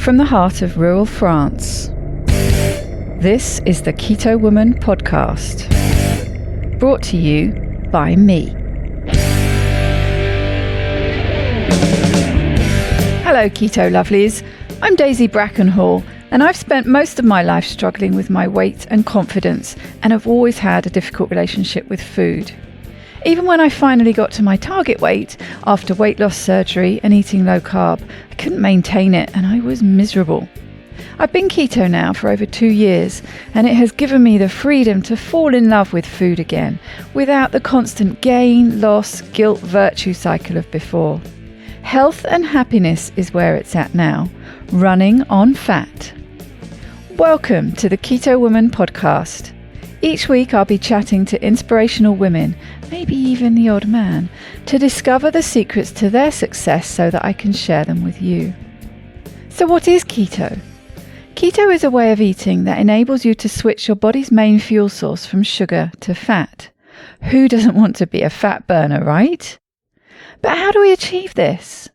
from the heart of rural France. This is the Keto Woman podcast, brought to you by me. Hello Keto Lovelies, I'm Daisy Brackenhall, and I've spent most of my life struggling with my weight and confidence, and have always had a difficult relationship with food. Even when I finally got to my target weight, after weight loss surgery and eating low carb, I couldn't maintain it and I was miserable. I've been keto now for over 2 years, and it has given me the freedom to fall in love with food again, without the constant gain, loss, guilt, virtue cycle of before. Health and happiness is where it's at now, running on fat. Welcome to the Keto Woman podcast. Each week I'll be chatting to inspirational women, maybe even the odd man, to discover the secrets to their success so that I can share them with you. So what is keto? Keto is a way of eating that enables you to switch your body's main fuel source from sugar to fat. Who doesn't want to be a fat burner, right? But how do we achieve this?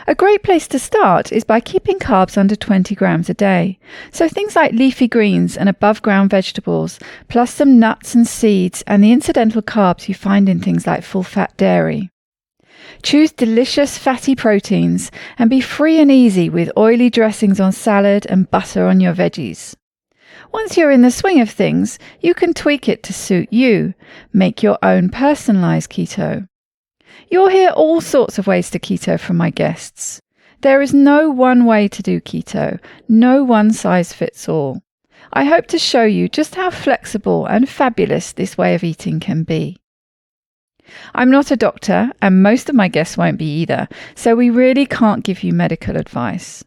A great place to start is by keeping carbs under 20 grams a day. So things like leafy greens and above ground vegetables, plus some nuts and seeds and the incidental carbs you find in things like full fat dairy. Choose delicious fatty proteins and be free and easy with oily dressings on salad and butter on your veggies. Once you're in the swing of things, you can tweak it to suit you. Make your own personalized keto. You'll hear all sorts of ways to keto from my guests. There is no one way to do keto, no one size fits all. I hope to show you just how flexible and fabulous this way of eating can be. I'm not a doctor, and most of my guests won't be either, so we really can't give you medical advice.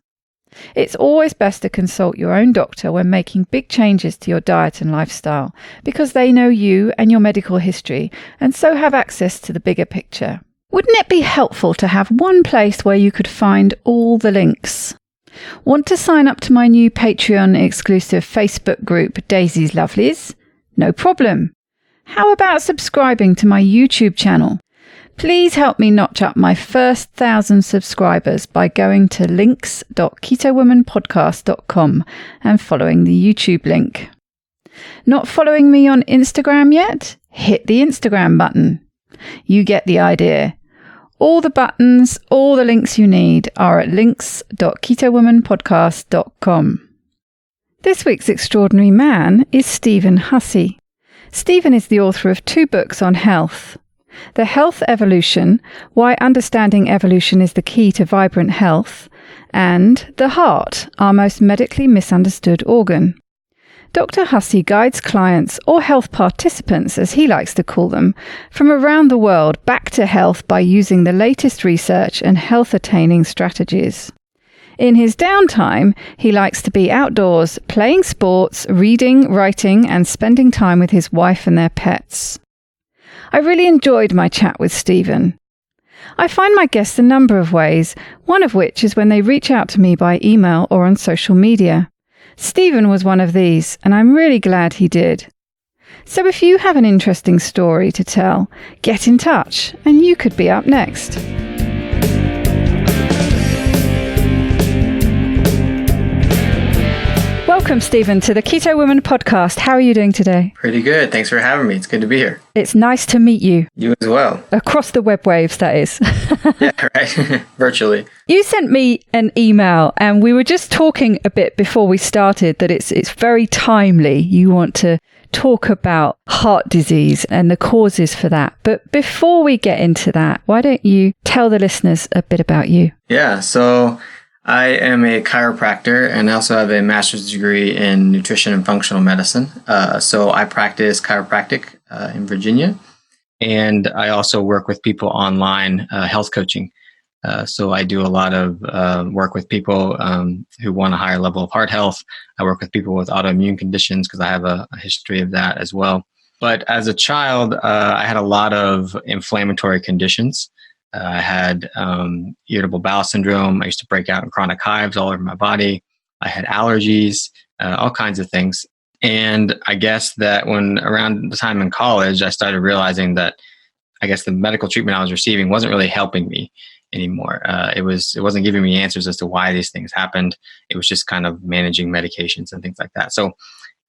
It's always best to consult your own doctor when making big changes to your diet and lifestyle, because they know you and your medical history, and so have access to the bigger picture. Wouldn't it be helpful to have one place where you could find all the links? Want to sign up to my new Patreon exclusive Facebook group, Daisy's Lovelies? No problem. How about subscribing to my YouTube channel? Please help me notch up my first 1,000 subscribers by going to links.ketowomanpodcast.com and following the YouTube link. Not following me on Instagram yet? Hit the Instagram button. You get the idea. All the buttons, all the links you need are at links.ketowomanpodcast.com. This week's extraordinary man is Stephen Hussey. Stephen is the author of 2 books on health. The Health Evolution, Why Understanding Evolution is the Key to Vibrant Health, and The Heart, Our Most Medically Misunderstood Organ. Dr. Hussey guides clients, or health participants as he likes to call them, from around the world back to health by using the latest research and health-attaining strategies. In his downtime, he likes to be outdoors, playing sports, reading, writing, and spending time with his wife and their pets. I really enjoyed my chat with Stephen. I find my guests a number of ways, one of which is when they reach out to me by email or on social media. Stephen was one of these, and I'm really glad he did. So if you have an interesting story to tell, get in touch, and you could be up next. Welcome, Stephen, to the Keto Woman podcast. How are you doing today? Pretty good. Thanks for having me. It's good to be here. It's nice to meet you. You as well. Across the web waves, that is. Yeah, right. Virtually. You sent me an email, and we were just talking a bit before we started that it's very timely. You want to talk about heart disease and the causes for that. But before we get into that, why don't you tell the listeners a bit about you? Yeah, so I am a chiropractor and I also have a master's degree in nutrition and functional medicine. So I practice chiropractic in Virginia, and I also work with people online, health coaching. So I do a lot of work with people who want a higher level of heart health. I work with people with autoimmune conditions because I have a history of that as well. But as a child, I had a lot of inflammatory conditions. I had irritable bowel syndrome. I used to break out in chronic hives all over my body. I had allergies, all kinds of things. And I guess that when around the time in college, I started realizing that I guess the medical treatment I was receiving wasn't really helping me. anymore. It wasn't giving me answers as to why these things happened. It was just kind of managing medications and things like that. So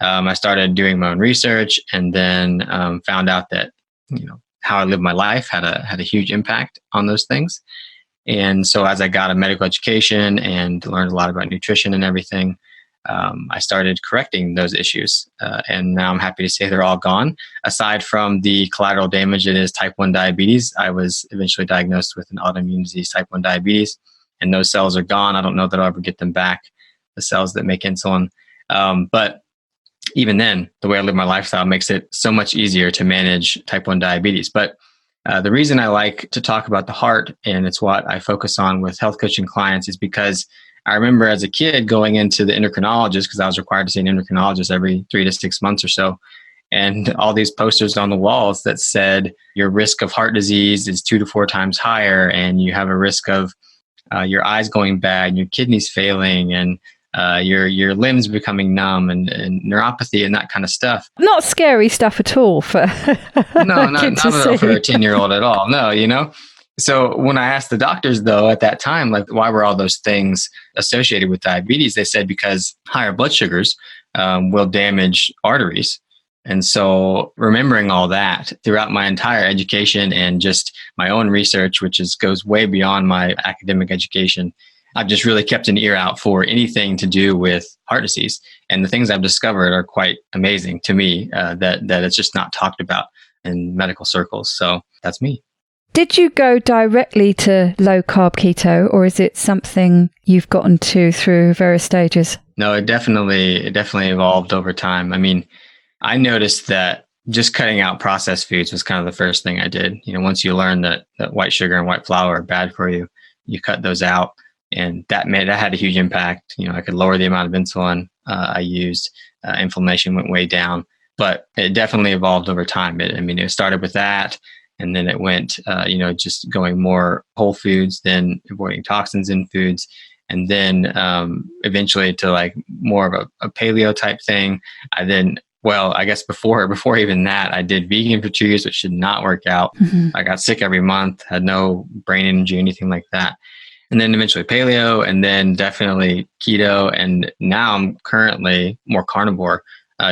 I started doing my own research, and then found out that how I lived my life had a huge impact on those things. And so as I got a medical education and learned a lot about nutrition and everything, I started correcting those issues. And now I'm happy to say they're all gone. Aside from the collateral damage it is type 1 diabetes, I was eventually diagnosed with an autoimmune disease, type 1 diabetes, and those cells are gone. I don't know that I'll ever get them back, the cells that make insulin. But even then, the way I live my lifestyle makes it so much easier to manage type 1 diabetes. But the reason I like to talk about the heart, and it's what I focus on with health coaching clients, is because I remember as a kid going into the endocrinologist, because I was required to see an endocrinologist every 3 to 6 months or so, and all these posters on the walls that said your risk of heart disease is 2 to 4 times higher, and you have a risk of your eyes going bad, and your kidneys failing, and your limbs becoming numb, and neuropathy and that kind of stuff. Not scary stuff at all for no, not at all for a 10-year-old at all. No. So when I asked the doctors, though, at that time, like, why were all those things associated with diabetes? They said because higher blood sugars will damage arteries. And so remembering all that throughout my entire education and just my own research, which goes way beyond my academic education, I've just really kept an ear out for anything to do with heart disease. And the things I've discovered are quite amazing to me, that it's just not talked about in medical circles. So that's me. Did you go directly to low carb keto, or is it something you've gotten to through various stages? No, it definitely evolved over time. I mean, I noticed that just cutting out processed foods was kind of the first thing I did. Once you learn that white sugar and white flour are bad for you, you cut those out. And that had a huge impact. I could lower the amount of insulin I used. Inflammation went way down, but it definitely evolved over time. It started with that, and then it went, just going more whole foods, then avoiding toxins in foods, and then eventually to like more of a paleo type thing. I guess before even that, I did vegan for 2 years, which did not work out. Mm-hmm. I got sick every month, had no brain energy, anything like that. And then eventually paleo, and then definitely keto. And now I'm currently more carnivore,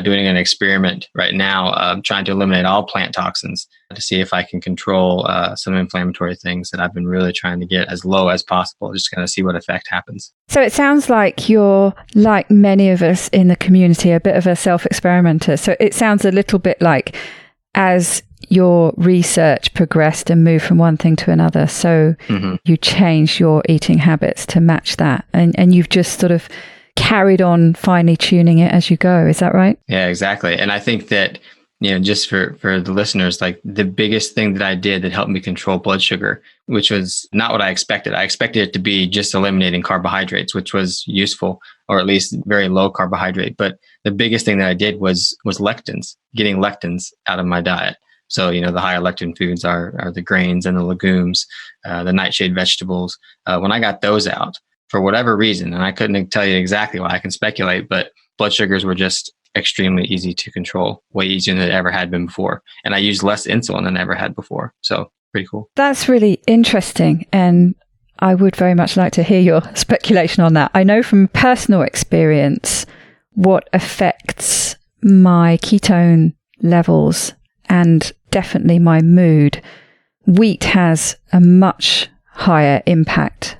doing an experiment right now, trying to eliminate all plant toxins to see if I can control some inflammatory things that I've been really trying to get as low as possible, just kind of see what effect happens. So it sounds like you're, like many of us in the community, a bit of a self-experimenter. So it sounds a little bit like as your research progressed and moved from one thing to another. So you changed your eating habits to match that. And you've just sort of carried on finely tuning it as you go. Is that right? Yeah, exactly. And I think that, just for the listeners, like the biggest thing that I did that helped me control blood sugar, which was not what I expected. I expected it to be just eliminating carbohydrates, which was useful, or at least very low carbohydrate. But the biggest thing that I did was lectins, getting lectins out of my diet. So, the higher lectin foods are the grains and the legumes, the nightshade vegetables. When I got those out, for whatever reason, and I couldn't tell you exactly why, I can speculate, but blood sugars were just extremely easy to control, way easier than it ever had been before. And I used less insulin than I ever had before. So pretty cool. That's really interesting. And I would very much like to hear your speculation on that. I know from personal experience what affects my ketone levels and definitely my mood. Wheat has a much higher impact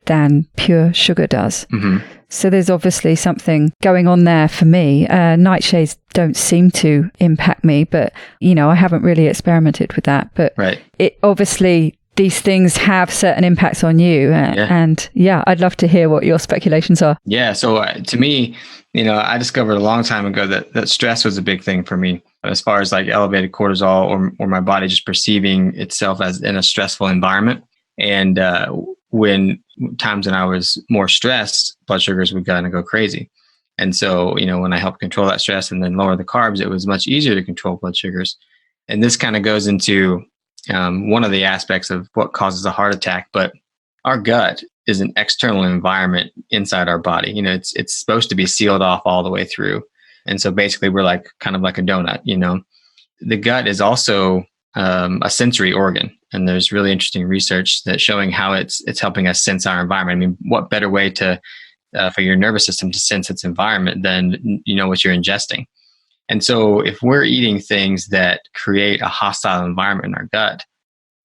than pure sugar does. Mm-hmm. So there's obviously something going on there for me. Nightshades don't seem to impact me, but, I haven't really experimented with that. But right. It obviously, these things have certain impacts on you. And I'd love to hear what your speculations are. Yeah. So to me, I discovered a long time ago that stress was a big thing for me, as far as like elevated cortisol or my body just perceiving itself as in a stressful environment. And when times when I was more stressed, blood sugars would kind of go crazy. And so, when I helped control that stress and then lower the carbs, it was much easier to control blood sugars. And this kind of goes into one of the aspects of what causes a heart attack. But our gut is an external environment inside our body. It's supposed to be sealed off all the way through. And so basically we're kind of like a donut, The gut is also a sensory organ. And there's really interesting research that's showing how it's helping us sense our environment. I mean, what better way to for your nervous system to sense its environment than what you're ingesting? And so if we're eating things that create a hostile environment in our gut,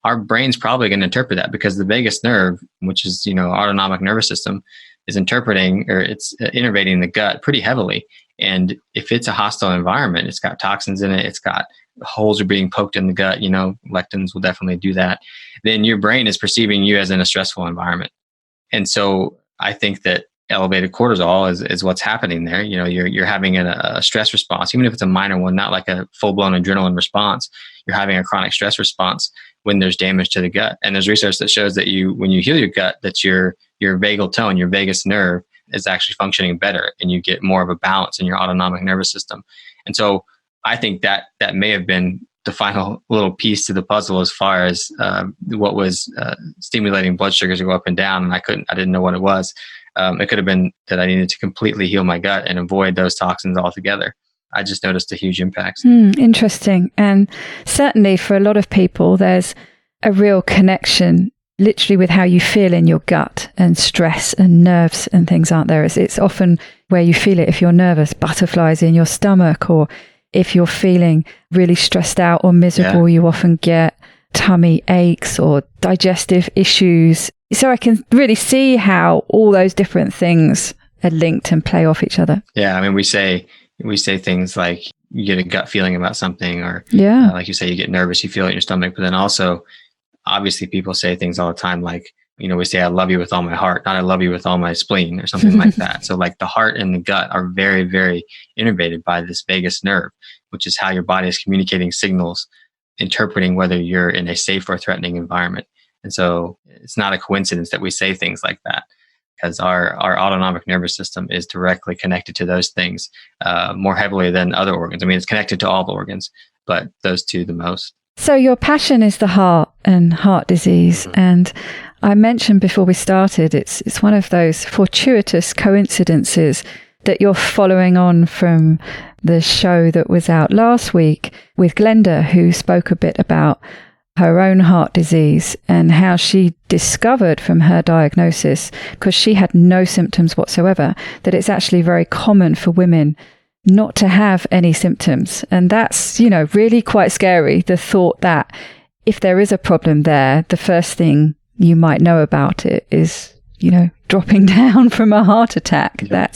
our brain's probably going to interpret that, because the vagus nerve, which is, autonomic nervous system, is interpreting, or it's innervating the gut pretty heavily. And if it's a hostile environment, it's got toxins in it, it's got holes are being poked in the gut, lectins will definitely do that, then your brain is perceiving you as in a stressful environment. And so I think that elevated cortisol is what's happening there. You're having a stress response, even if it's a minor one, not like a full-blown adrenaline response. You're having a chronic stress response when there's damage to the gut. And there's research that shows that when you heal your gut, that your vagal tone, your vagus nerve, is actually functioning better, and you get more of a balance in your autonomic nervous system. And so I think that may have been the final little piece to the puzzle as far as what was stimulating blood sugars to go up and down. And I didn't know what it was. It could have been that I needed to completely heal my gut and avoid those toxins altogether. I just noticed a huge impact. Interesting. And certainly for a lot of people, there's a real connection literally with how you feel in your gut, and stress and nerves and things, aren't there? It's often where you feel it. If you're nervous, butterflies in your stomach, or if you're feeling really stressed out or miserable, you often get tummy aches or digestive issues. So I can really see how all those different things are linked and play off each other. Yeah, I mean, we say things like you get a gut feeling about something, or like you say, you get nervous, you feel it in your stomach. But then also, obviously, people say things all the time like, we say, I love you with all my heart, not I love you with all my spleen, or something like that. So like the heart and the gut are very, very innervated by this vagus nerve, which is how your body is communicating signals, interpreting whether you're in a safe or threatening environment. And so it's not a coincidence that we say things like that, because our autonomic nervous system is directly connected to those things more heavily than other organs. I mean, it's connected to all the organs, but those two the most. So your passion is the heart and heart disease. And I mentioned before we started, it's one of those fortuitous coincidences that you're following on from the show that was out last week with Glenda, who spoke a bit about her own heart disease and how she discovered from her diagnosis, because she had no symptoms whatsoever, that it's actually very common for women not to have any symptoms. And that's, really quite scary. The thought that if there is a problem there, the first thing you might know about it is, dropping down from a heart attack. Yeah.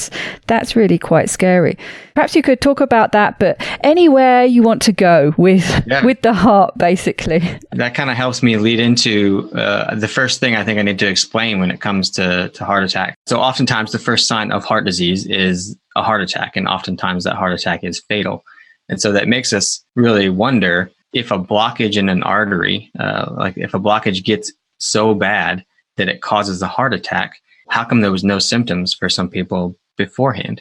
That's really quite scary. Perhaps you could talk about that, but anywhere you want to go with the heart, basically. That kind of helps me lead into the first thing I think I need to explain when it comes to heart attack. So oftentimes the first sign of heart disease is a heart attack, and oftentimes that heart attack is fatal. And so that makes us really wonder if a blockage in an artery, like if a blockage gets so bad that it causes a heart attack, how come there was no symptoms for some people beforehand?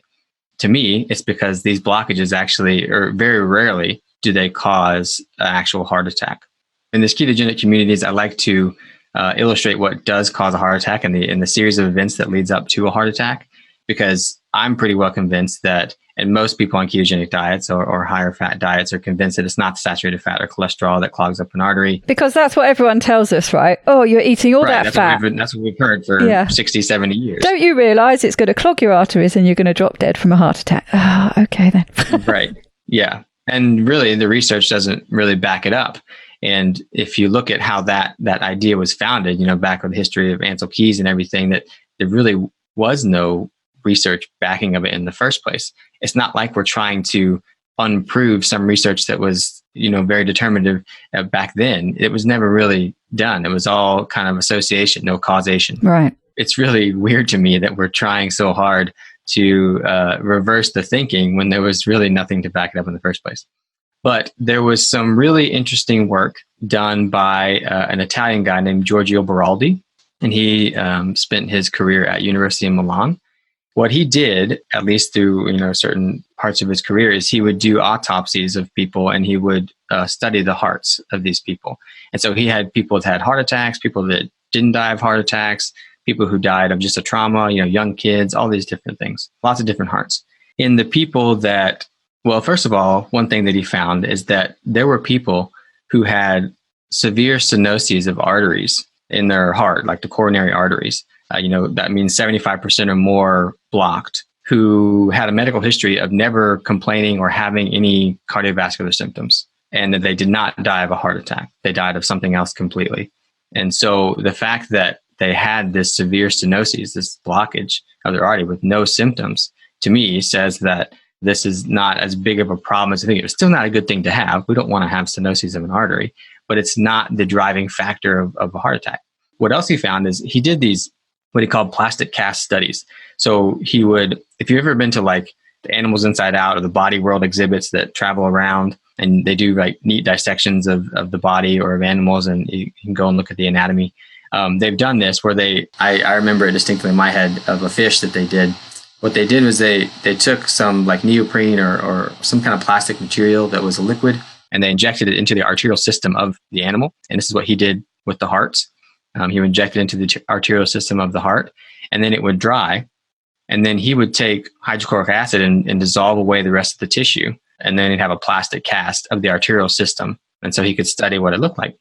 To me, it's because these blockages actually, or very rarely, do they cause an actual heart attack. In this ketogenic communities, I like to illustrate what does cause a heart attack and the series of events that leads up to a heart attack, because I'm pretty well convinced that, and most people on ketogenic diets or higher fat diets are convinced that it's not saturated fat or cholesterol that clogs up an artery. Because that's what everyone tells us, right? Oh, you're eating all that fat. That's what we've heard for 60, 70 years. Don't you realize it's going to clog your arteries and you're going to drop dead from a heart attack? Oh, okay then. Right. Yeah. And really, the research doesn't really back it up. And if you look at how that idea was founded, back with the history of Ansel Keys and everything, that there really was no research backing of it in the first place. It's not like we're trying to unprove some research that was, very determinative back then. It was never really done. It was all kind of association, no causation. Right. It's really weird to me that we're trying so hard to reverse the thinking when there was really nothing to back it up in the first place. But there was some really interesting work done by an Italian guy named Giorgio Beraldi, and he spent his career at University of Milan. What he did, at least through certain parts of his career, is he would do autopsies of people, and he would study the hearts of these people. And so he had people that had heart attacks, people that didn't die of heart attacks, people who died of just a trauma, young kids, all these different things, lots of different hearts. In the people that, well, first of all, one thing that he found is that there were people who had severe stenoses of arteries in their heart, like the coronary arteries. That means 75% or more blocked, who had a medical history of never complaining or having any cardiovascular symptoms, and that they did not die of a heart attack. They died of something else completely. And so the fact that they had this severe stenosis, this blockage of their artery with no symptoms, to me says that this is not as big of a problem as I think. It's still not a good thing to have. We don't want to have stenosis of an artery, but it's not the driving factor of a heart attack. What else he found is he did these, what he called plastic cast studies. So he would, if you've ever been to like the Animals Inside Out or the Body World exhibits that travel around and they do like neat dissections of the body or of animals, and you can go and look at the anatomy. They've done this where I remember it distinctly in my head of a fish that they did. What they did was they took some like neoprene or some kind of plastic material that was a liquid, and they injected it into the arterial system of the animal. And this is what he did with the hearts. He would inject it into the arterial system of the heart, and then it would dry. And then he would take hydrochloric acid and dissolve away the rest of the tissue. And then he'd have a plastic cast of the arterial system. And so he could study what it looked like.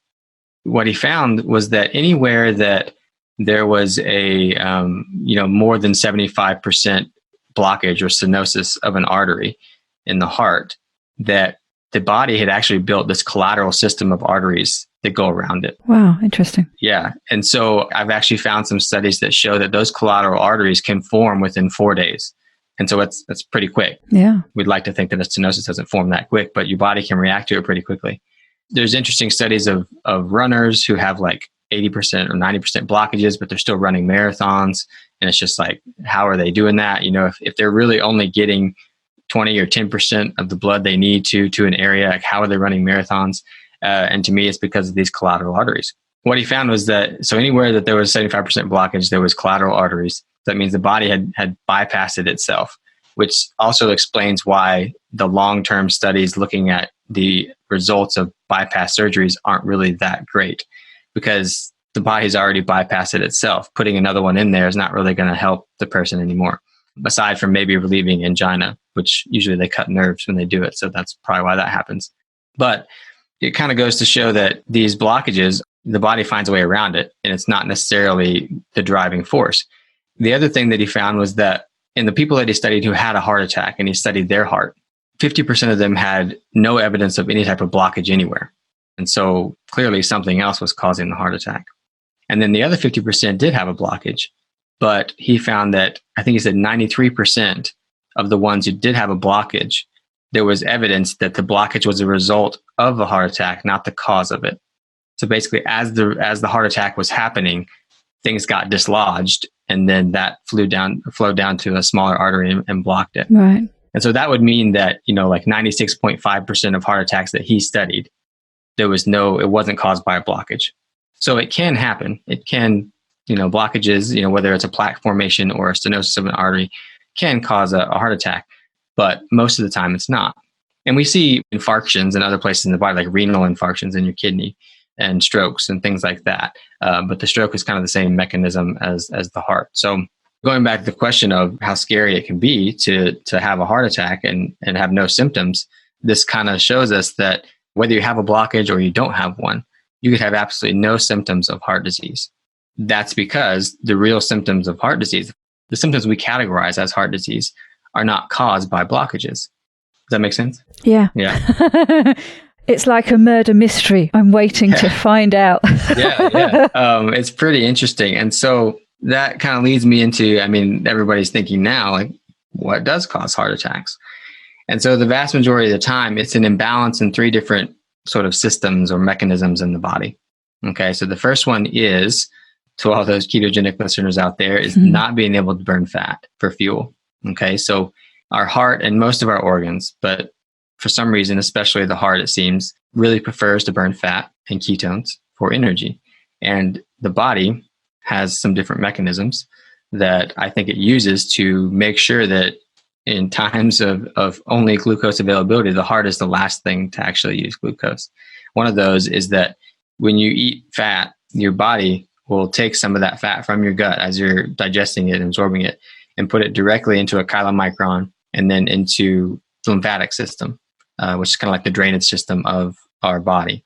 What he found was that anywhere that there was a, more than 75% blockage or stenosis of an artery in the heart, that the body had actually built this collateral system of arteries that go around it. Wow, interesting. Yeah. And so I've actually found some studies that show that those collateral arteries can form within 4 days. And so that's pretty quick. Yeah. We'd like to think that a stenosis doesn't form that quick, but your body can react to it pretty quickly. There's interesting studies of runners who have like 80% or 90% blockages, but they're still running marathons. And it's just like, how are they doing that? If they're really only getting 20 or 10% of the blood they need to an area, like how are they running marathons? And to me, it's because of these collateral arteries. What he found was that, so anywhere that there was 75% blockage, there was collateral arteries. That means the body had bypassed it itself, which also explains why the long-term studies looking at the results of bypass surgeries aren't really that great, because the body's already bypassed it itself. Putting another one in there is not really going to help the person anymore, aside from maybe relieving angina, which usually they cut nerves when they do it. So that's probably why that happens. But it kind of goes to show that these blockages, the body finds a way around it, and it's not necessarily the driving force. The other thing that he found was that in the people that he studied who had a heart attack, and he studied their heart, 50% of them had no evidence of any type of blockage anywhere. And so clearly something else was causing the heart attack. And then the other 50% did have a blockage, but he found that, I think he said 93% of the ones who did have a blockage, there was evidence that the blockage was a result of a heart attack, not the cause of it. So basically, as the heart attack was happening, things got dislodged, and then that flowed down to a smaller artery and blocked it. Right. And so that would mean that, like 96.5% of heart attacks that he studied, it wasn't caused by a blockage. So it can happen. It can, blockages, whether it's a plaque formation or a stenosis of an artery, can cause a heart attack, but most of the time it's not. And we see infarctions in other places in the body, like renal infarctions in your kidney and strokes and things like that. But the stroke is kind of the same mechanism as the heart. So going back to the question of how scary it can be to have a heart attack and have no symptoms, this kind of shows us that whether you have a blockage or you don't have one, you could have absolutely no symptoms of heart disease. That's because the real symptoms of heart disease, the symptoms we categorize as heart disease, are not caused by blockages. Does that make sense? Yeah. Yeah. It's like a murder mystery. I'm waiting to find out. Yeah. It's pretty interesting. And so that kind of leads me into, everybody's thinking now, like, what does cause heart attacks? And so the vast majority of the time, it's an imbalance in 3 different sort of systems or mechanisms in the body. Okay. So the first one is, to all those ketogenic listeners out there, is not being able to burn fat for fuel. Okay. So our heart and most of our organs, but for some reason, especially the heart, it seems, really prefers to burn fat and ketones for energy. And the body has some different mechanisms that I think it uses to make sure that in times of only glucose availability, the heart is the last thing to actually use glucose. One of those is that when you eat fat, your body will take some of that fat from your gut as you're digesting it and absorbing it and put it directly into a chylomicron and then into the lymphatic system, which is kind of like the drainage system of our body.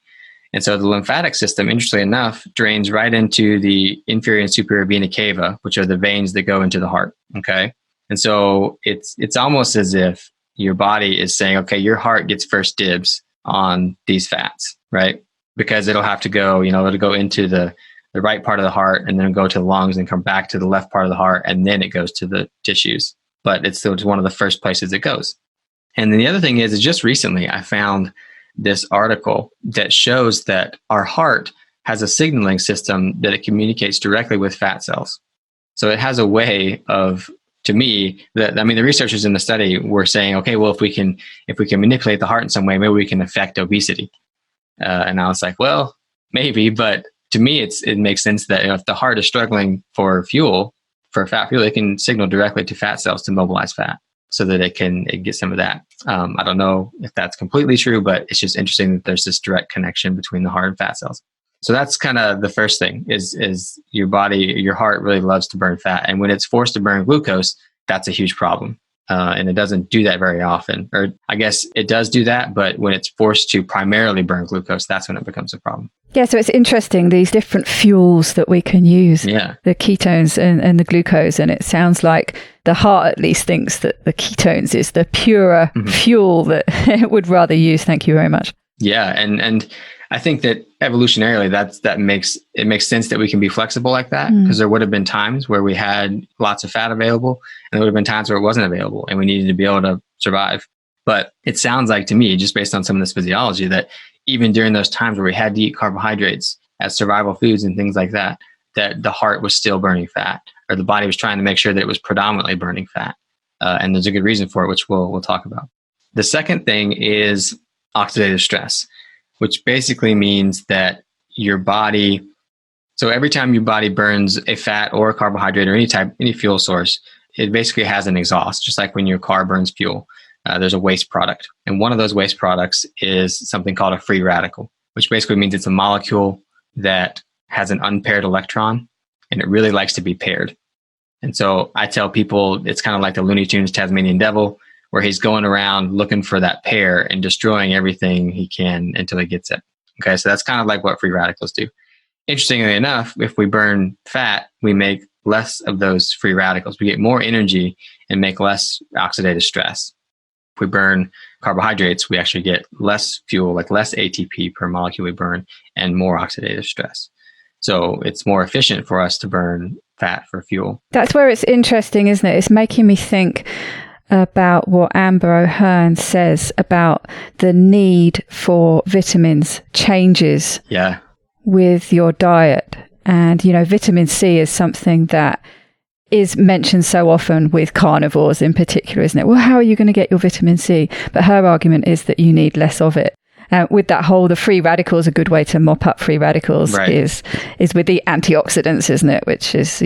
And so the lymphatic system, interestingly enough, drains right into the inferior and superior vena cava, which are the veins that go into the heart. Okay. And so it's almost as if your body is saying, okay, your heart gets first dibs on these fats, right? Because it'll have to go, it'll go into the right part of the heart and then go to the lungs and come back to the left part of the heart. And then it goes to the tissues, but it's still one of the first places it goes. And then the other thing is just recently I found this article that shows that our heart has a signaling system that it communicates directly with fat cells. So it has a way of, to me, the researchers in the study were saying, okay, well, if we can manipulate the heart in some way, maybe we can affect obesity. And I was like, well, maybe, but to me, it makes sense that if the heart is struggling for fat fuel, it can signal directly to fat cells to mobilize fat so that it can get some of that. I don't know if that's completely true, but it's just interesting that there's this direct connection between the heart and fat cells. So that's kind of the first thing is your heart really loves to burn fat. And when it's forced to burn glucose, that's a huge problem. And it doesn't do that very often. Or I guess it does do that, but when it's forced to primarily burn glucose, that's when it becomes a problem. Yeah, so it's interesting, these different fuels that we can use, the ketones and the glucose. And it sounds like the heart at least thinks that the ketones is the purer fuel that it would rather use. Thank you very much. Yeah, and I think that evolutionarily, that makes sense that we can be flexible like that, because there would have been times where we had lots of fat available, and there would have been times where it wasn't available, and we needed to be able to survive. But it sounds like to me, just based on some of this physiology, that even during those times where we had to eat carbohydrates as survival foods and things like that, that the heart was still burning fat, or the body was trying to make sure that it was predominantly burning fat. And there's a good reason for it, which we'll talk about. The second thing is oxidative stress, which basically means that your body, so every time your body burns a fat or a carbohydrate or any fuel source, it basically has an exhaust, just like when your car burns fuel. There's a waste product. And one of those waste products is something called a free radical, which basically means it's a molecule that has an unpaired electron, and it really likes to be paired. And so I tell people it's kind of like the Looney Tunes Tasmanian Devil, where he's going around looking for that pair and destroying everything he can until he gets it. Okay, so that's kind of like what free radicals do. Interestingly enough, if we burn fat, we make less of those free radicals. We get more energy and make less oxidative stress. If we burn carbohydrates, we actually get less fuel, like less ATP per molecule we burn, and more oxidative stress. So it's more efficient for us to burn fat for fuel. That's where it's interesting, isn't it? It's making me think about what Amber O'Hearn says about the need for vitamins changes with your diet. And, vitamin C is something that is mentioned so often with carnivores in particular, isn't it? Well, how are you going to get your vitamin C? But her argument is that you need less of it. With that whole, the free radicals, a good way to mop up free radicals is with the antioxidants, isn't it? Which is,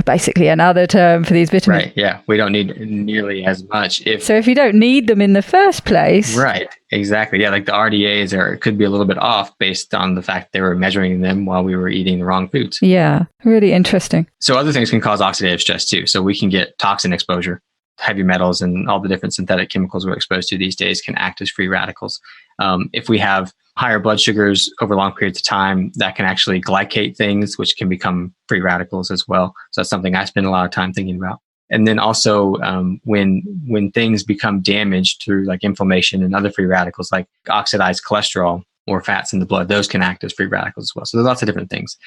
basically another term for these vitamins. Right. Yeah. We don't need nearly as much. So if you don't need them in the first place. Right. Exactly. Yeah. Like the RDAs could be a little bit off based on the fact they were measuring them while we were eating the wrong foods. Yeah. Really interesting. So other things can cause oxidative stress too. So we can get toxin exposure. Heavy metals and all the different synthetic chemicals we're exposed to these days can act as free radicals. If we have higher blood sugars over long periods of time, that can actually glycate things, which can become free radicals as well. So that's something I spend a lot of time thinking about. And then also when things become damaged through like inflammation and other free radicals, like oxidized cholesterol or fats in the blood, those can act as free radicals as well. So there's lots of different things.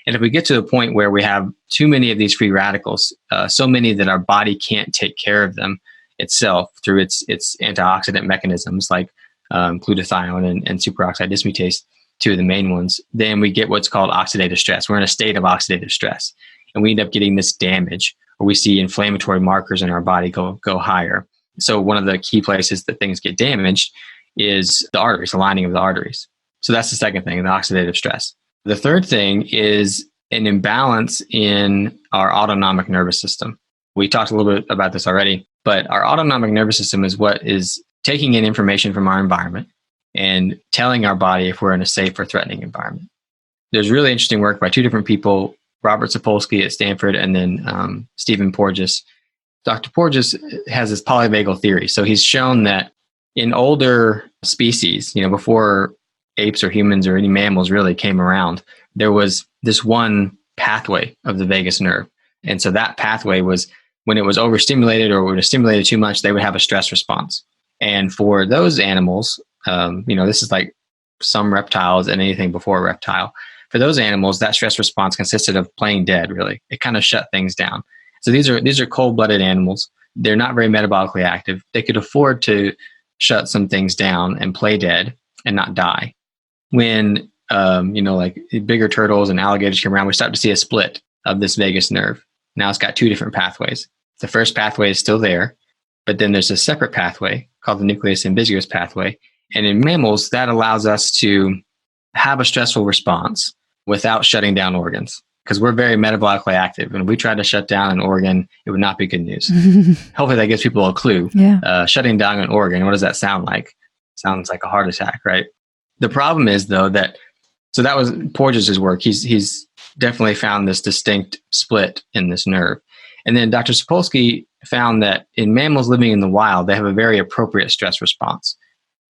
And if we get to the point where we have too many of these free radicals, so many that our body can't take care of them itself through its antioxidant mechanisms like glutathione and superoxide dismutase, two of the main ones, then we get what's called oxidative stress. We're in a state of oxidative stress, and we end up getting this damage, or we see inflammatory markers in our body go higher. So one of the key places that things get damaged is the arteries, the lining of the arteries. So that's the second thing, the oxidative stress. The third thing is an imbalance in our autonomic nervous system. We talked a little bit about this already, but our autonomic nervous system is what is taking in information from our environment and telling our body if we're in a safe or threatening environment. There's really interesting work by two different people, Robert Sapolsky at Stanford and then Stephen Porges. Dr. Porges has this polyvagal theory. So he's shown that in older species, before apes or humans or any mammals really came around, there was this one pathway of the vagus nerve. And so that pathway was, when it was overstimulated or when it was stimulated too much, they would have a stress response. And for those animals, this is like some reptiles and anything before a reptile. For those animals, that stress response consisted of playing dead, really. It kind of shut things down. So these are cold-blooded animals. They're not very metabolically active. They could afford to shut some things down and play dead and not die. When, like bigger turtles and alligators come around, we start to see a split of this vagus nerve. Now it's got two different pathways. The first pathway is still there, but then there's a separate pathway called the nucleus ambiguous pathway. And in mammals, that allows us to have a stressful response without shutting down organs, because we're very metabolically active. And if we try to shut down an organ, it would not be good news. Hopefully that gives people a clue. Yeah. Shutting down an organ, what does that sound like? Sounds like a heart attack, right? The problem is, though, so that was Porges' work. He's definitely found this distinct split in this nerve. And then Dr. Sapolsky found that in mammals living in the wild, they have a very appropriate stress response.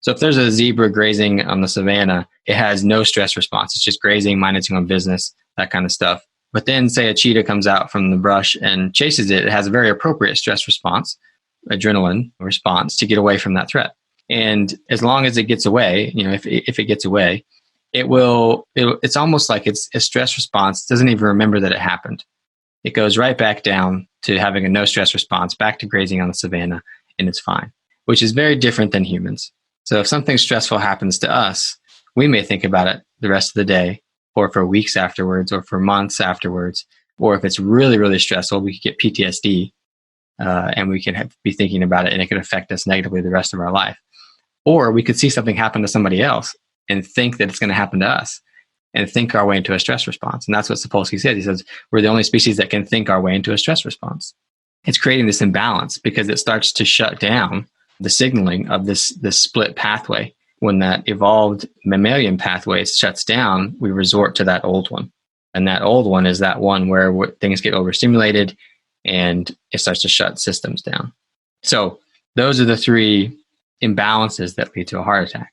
So if there's a zebra grazing on the savanna, it has no stress response. It's just grazing, minding its own business, that kind of stuff. But then say a cheetah comes out from the brush and chases it, it has a very appropriate stress response, adrenaline response to get away from that threat. And as long as it gets away, if it gets away, it's almost like it's a stress response, doesn't even remember that it happened. It goes right back down to having a no stress response, back to grazing on the savanna, and it's fine, which is very different than humans. So if something stressful happens to us, we may think about it the rest of the day, or for weeks afterwards, or for months afterwards. Or if it's really, really stressful, we could get PTSD, and we can be thinking about it, and it could affect us negatively the rest of our life. Or we could see something happen to somebody else and think that it's going to happen to us and think our way into a stress response. And that's what Sapolsky says. He says, we're the only species that can think our way into a stress response. It's creating this imbalance because it starts to shut down the signaling of this split pathway. When that evolved mammalian pathway shuts down, we resort to that old one. And that old one is that one where things get overstimulated and it starts to shut systems down. So those are the three imbalances that lead to a heart attack.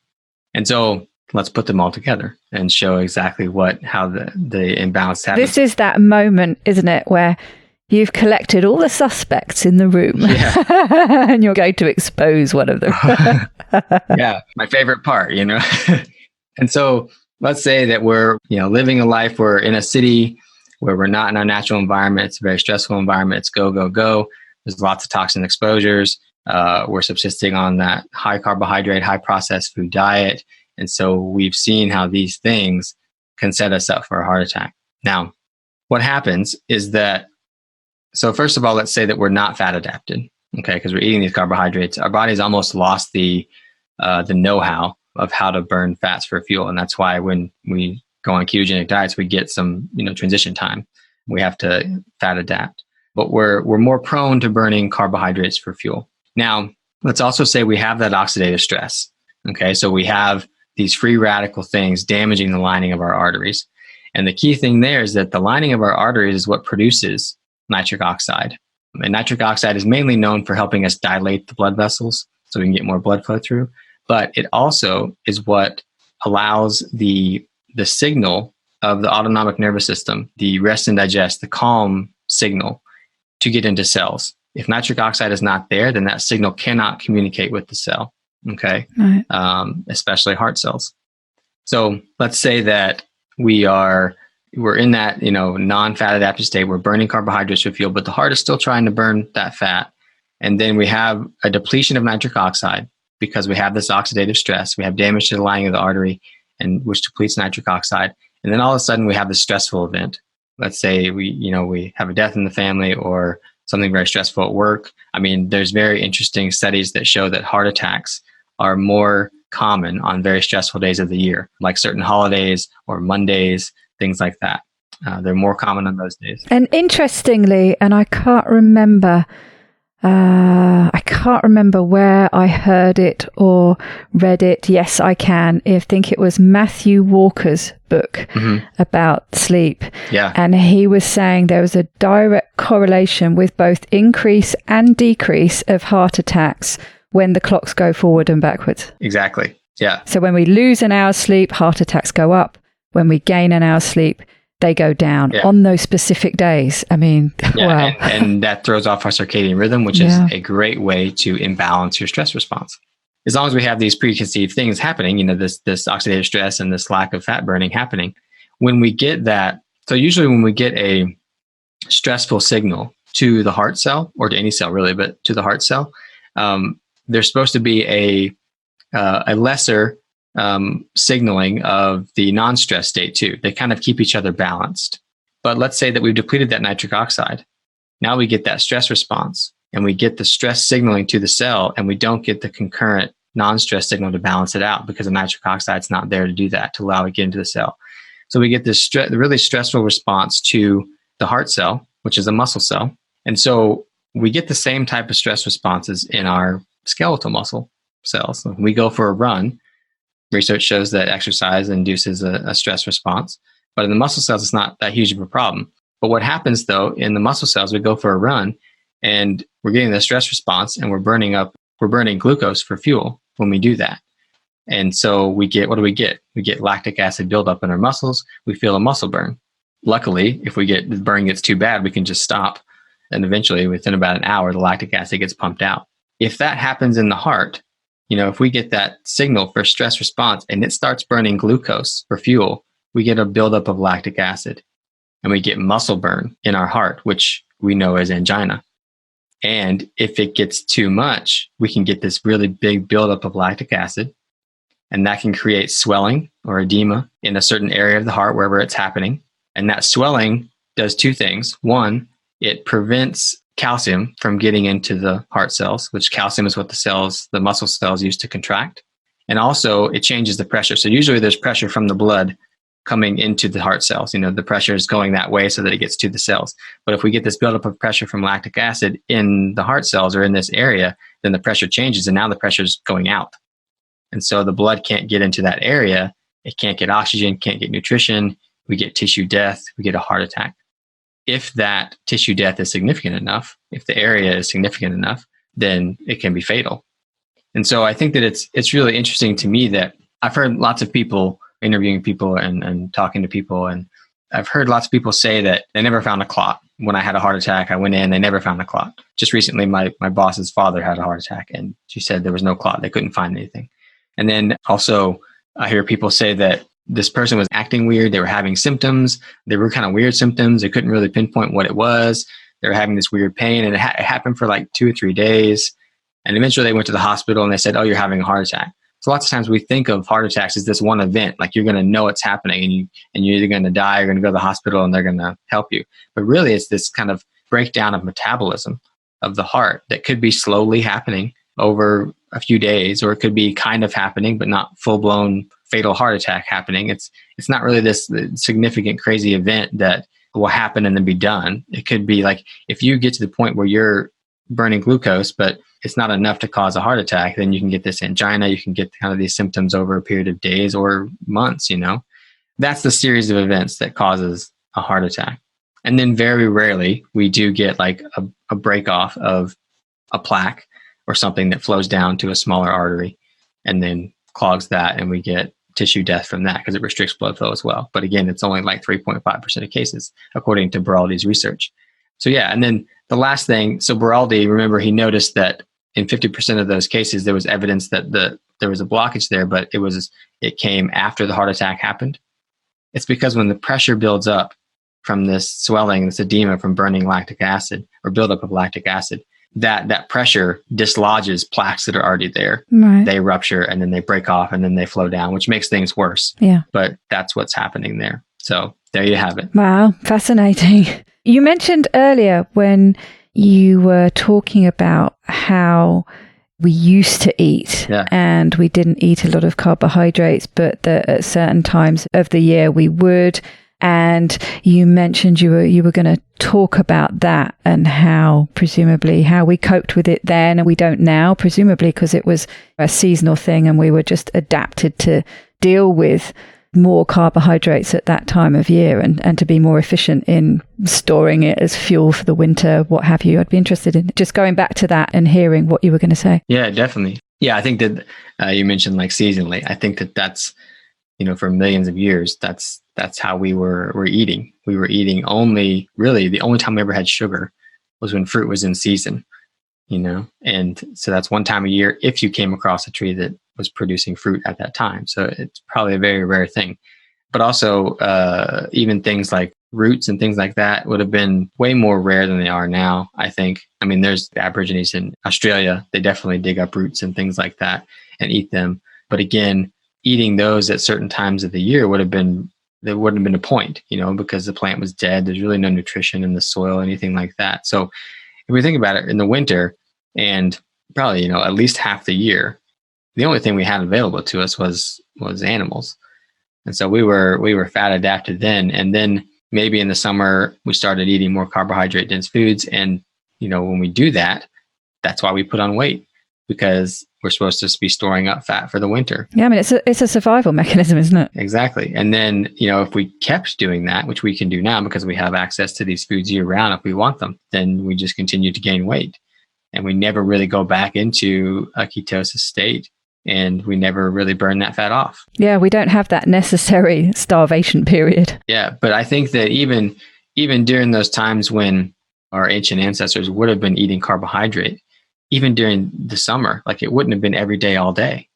And so let's put them all together and show exactly how the imbalance happens. This is that moment, isn't it, where you've collected all the suspects in the room, and you're going to expose one of them. Yeah, my favorite part, And so let's say that we're, living a life, we're in a city where we're not in our natural environment. It's a very stressful environment. It's go, go, go. There's lots of toxin exposures. We're subsisting on that high carbohydrate, high processed food diet. And so we've seen how these things can set us up for a heart attack. Now, what happens is that, so first of all, let's say that we're not fat adapted, okay, because we're eating these carbohydrates. Our body's almost lost the know-how of how to burn fats for fuel. And that's why when we go on ketogenic diets, we get some, transition time. We have to fat adapt. But we're more prone to burning carbohydrates for fuel. Now, let's also say we have that oxidative stress. Okay, so we have these free radical things damaging the lining of our arteries. And the key thing there is that the lining of our arteries is what produces nitric oxide. And nitric oxide is mainly known for helping us dilate the blood vessels so we can get more blood flow through. But it also is what allows the signal of the autonomic nervous system, the rest and digest, the calm signal, to get into cells. If nitric oxide is not there, then that signal cannot communicate with the cell, okay? Right. Especially heart cells. So let's say that we're in that, non-fat adapted state. We're burning carbohydrates for fuel, but the heart is still trying to burn that fat. And then we have a depletion of nitric oxide because we have this oxidative stress. We have damage to the lining of the artery, and which depletes nitric oxide. And then all of a sudden we have this stressful event. Let's say we have a death in the family or something very stressful at work. I mean, there's very interesting studies that show that heart attacks are more common on very stressful days of the year, like certain holidays or Mondays, things like that. They're more common on those days. And interestingly, and I can't remember where I heard it or read it. Yes, I can. I think it was Matthew Walker's book about sleep. Yeah. And he was saying there was a direct correlation with both increase and decrease of heart attacks when the clocks go forward and backwards. Exactly. Yeah. So when we lose an hour's sleep, heart attacks go up. When we gain an hour's sleep, they go down on those specific days. I mean, wow. And that throws off our circadian rhythm, which is a great way to imbalance your stress response. As long as we have these preconceived things happening, this oxidative stress and this lack of fat burning happening, when we get that, so usually when we get a stressful signal to the heart cell, or to any cell really, but to the heart cell, there's supposed to be a lesser signaling of the non-stress state too. They kind of keep each other balanced. But let's say that we've depleted that nitric oxide. Now we get that stress response, and we get the stress signaling to the cell, and we don't get the concurrent non-stress signal to balance it out, because the nitric oxide's not there to do that, to allow it to get into the cell. So we get this really stressful response to the heart cell, which is a muscle cell. And so we get the same type of stress responses in our skeletal muscle cells. When we go for a run, research shows that exercise induces a stress response. But in the muscle cells, it's not that huge of a problem. But what happens though, in the muscle cells, we go for a run and we're getting the stress response, and we're burning glucose for fuel when we do that. And so what do we get? We get lactic acid buildup in our muscles. We feel a muscle burn. Luckily, if the burn gets too bad, we can just stop. And eventually, within about an hour, the lactic acid gets pumped out. If that happens in the heart, if we get that signal for stress response and it starts burning glucose for fuel, we get a buildup of lactic acid, and we get muscle burn in our heart, which we know as angina. And if it gets too much, we can get this really big buildup of lactic acid, and that can create swelling or edema in a certain area of the heart, wherever it's happening. And that swelling does two things. One, it prevents calcium from getting into the heart cells, which calcium is what the muscle cells use to contract. And also it changes the pressure. So usually there's pressure from the blood coming into the heart cells. The pressure is going that way so that it gets to the cells. But if we get this buildup of pressure from lactic acid in the heart cells or in this area, then the pressure changes, and now the pressure is going out. And so the blood can't get into that area. It can't get oxygen, can't get nutrition. We get tissue death. We get a heart attack. If that tissue death is significant enough, if the area is significant enough, then it can be fatal. And so I think that it's really interesting to me that I've heard lots of people interviewing people and talking to people, and I've heard lots of people say that they never found a clot. When I had a heart attack, I went in, they never found a clot. Just recently, my boss's father had a heart attack, and she said there was no clot. They couldn't find anything. And then also I hear people say that this person was acting weird. They were having symptoms. They were kind of weird symptoms. They couldn't really pinpoint what it was. They were having this weird pain, and it happened for like 2 or 3 days. And eventually they went to the hospital and they said, "Oh, you're having a heart attack." So lots of times we think of heart attacks as this one event, like you're going to know it's happening, and you're either going to die or going to go to the hospital and they're going to help you. But really it's this kind of breakdown of metabolism of the heart that could be slowly happening over a few days, or it could be kind of happening, but not full-blown fatal heart attack happening. It's not really this significant, crazy event that will happen and then be done. It could be like if you get to the point where you're burning glucose, but it's not enough to cause a heart attack, then you can get this angina. You can get kind of these symptoms over a period of days or months, That's the series of events that causes a heart attack. And then very rarely we do get like a break off of a plaque or something that flows down to a smaller artery and then clogs that, and we get tissue death from that because it restricts blood flow as well. But again, it's only like 3.5% of cases, according to Beraldi's research. So yeah, and then the last thing, so Beraldi, remember, he noticed that in 50% of those cases, there was evidence that there was a blockage there, but it came after the heart attack happened. It's because when the pressure builds up from this swelling, this edema from burning lactic acid or buildup of lactic acid, that pressure dislodges plaques that are already there. Right. They rupture and then they break off and then they flow down, which makes things worse. Yeah. But that's what's happening there. So there you have it. Wow. Fascinating. You mentioned earlier when you were talking about how we used to eat and we didn't eat a lot of carbohydrates, but that at certain times of the year we would. And you mentioned you were going to talk about that and how we coped with it then and we don't now, presumably because it was a seasonal thing and we were just adapted to deal with more carbohydrates at that time of year and to be more efficient in storing it as fuel for the winter, what have you. I'd be interested in just going back to that and hearing what you were going to say. Yeah, definitely. Yeah, I think that you mentioned like seasonally. I think that that's, for millions of years, that's how we were eating. We were eating only, really the only time we ever had sugar was when fruit was in season, and so that's one time a year if you came across a tree that was producing fruit at that time. So it's probably a very rare thing. But also, even things like roots and things like that would have been way more rare than they are now, I think. I mean, there's the Aborigines in Australia, they definitely dig up roots and things like that and eat them. But again, eating those at certain times of the year there wouldn't have been a point, because the plant was dead. There's really no nutrition in the soil, anything like that. So if we think about it, in the winter and probably, at least half the year, the only thing we had available to us was animals. And so we were fat adapted then. And then maybe in the summer we started eating more carbohydrate dense foods. And when we do that, that's why we put on weight, because we're supposed to be storing up fat for the winter. Yeah, I mean, it's a survival mechanism, isn't it? Exactly. And then, if we kept doing that, which we can do now because we have access to these foods year round if we want them, then we just continue to gain weight. And we never really go back into a ketosis state. And we never really burn that fat off. Yeah, we don't have that necessary starvation period. Yeah, but I think that even during those times when our ancient ancestors would have been eating carbohydrate, even during the summer, like it wouldn't have been every day, all day.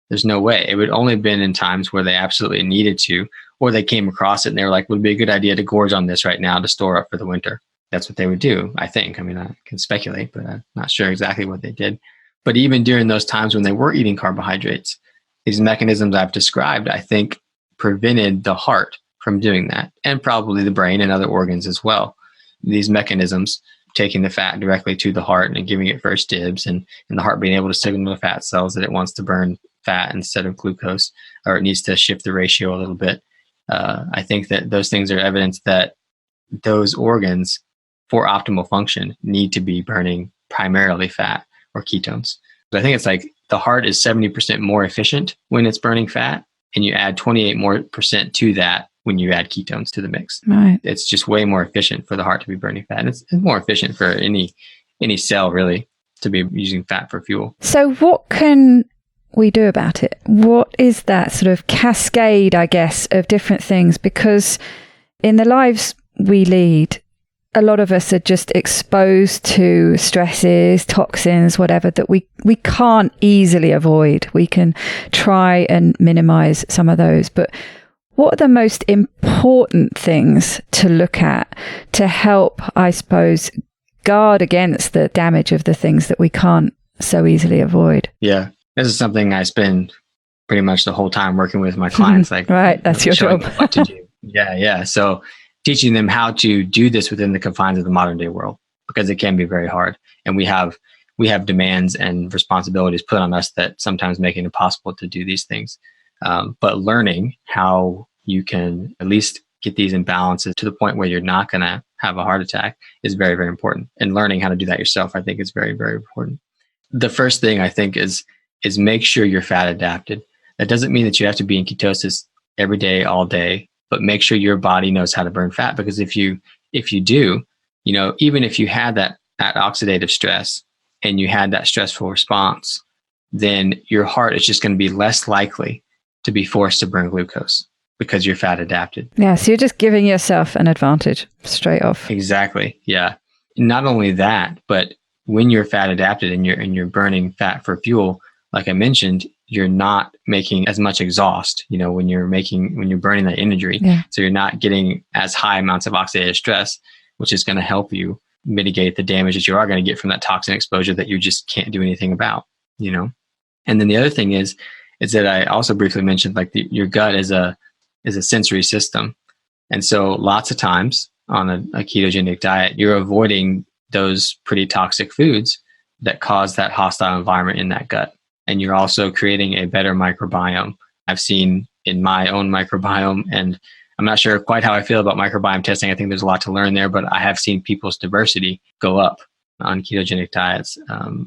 There's no way. It would only have been in times where they absolutely needed to, or they came across it and they were like, would be a good idea to gorge on this right now to store up for the winter. That's what they would do, I think. I mean, I can speculate, but I'm not sure exactly what they did. But even during those times when they were eating carbohydrates, these mechanisms I've described, I think, prevented the heart from doing that, and probably the brain and other organs as well. These mechanisms, taking the fat directly to the heart and giving it first dibs, and the heart being able to signal to fat cells that it wants to burn fat instead of glucose, or it needs to shift the ratio a little bit. I think that those things are evidence that those organs, for optimal function, need to be burning primarily fat or ketones. But I think it's like the heart is 70% more efficient when it's burning fat, and you add 28% more to that when you add ketones to the mix. Right. It's just way more efficient for the heart to be burning fat. And it's more efficient for any cell really to be using fat for fuel. So what can we do about it? What is that sort of cascade, I guess, of different things? Because in the lives we lead, a lot of us are just exposed to stresses, toxins, whatever, that we can't easily avoid. We can try and minimize some of those. But what are the most important things to look at to help, I suppose, guard against the damage of the things that we can't so easily avoid? Yeah, this is something I spend pretty much the whole time working with my clients. Like, right, that's your job. What to do. Yeah. So teaching them how to do this within the confines of the modern day world, because it can be very hard. And we have demands and responsibilities put on us that sometimes make it impossible to do these things. But learning how you can at least get these imbalances to the point where you're not going to have a heart attack is very, very important. And learning how to do that yourself, I think, is very, very important. The first thing I think is make sure you're fat adapted. That doesn't mean that you have to be in ketosis every day, all day, but make sure your body knows how to burn fat. Because if you do, even if you had that oxidative stress and you had that stressful response, then your heart is just going to be less likely to be forced to burn glucose because you're fat adapted. Yeah, so you're just giving yourself an advantage straight off. Exactly. Yeah. Not only that, but when you're fat adapted and you're burning fat for fuel, like I mentioned, you're not making as much exhaust, when you're burning that energy. Yeah. So you're not getting as high amounts of oxidative stress, which is going to help you mitigate the damage that you are going to get from that toxin exposure that you just can't do anything about, And then the other thing is that I also briefly mentioned, like your gut is a sensory system. And so lots of times on a ketogenic diet, you're avoiding those pretty toxic foods that cause that hostile environment in that gut. And you're also creating a better microbiome. I've seen in my own microbiome, and I'm not sure quite how I feel about microbiome testing. I think there's a lot to learn there, but I have seen people's diversity go up on ketogenic diets,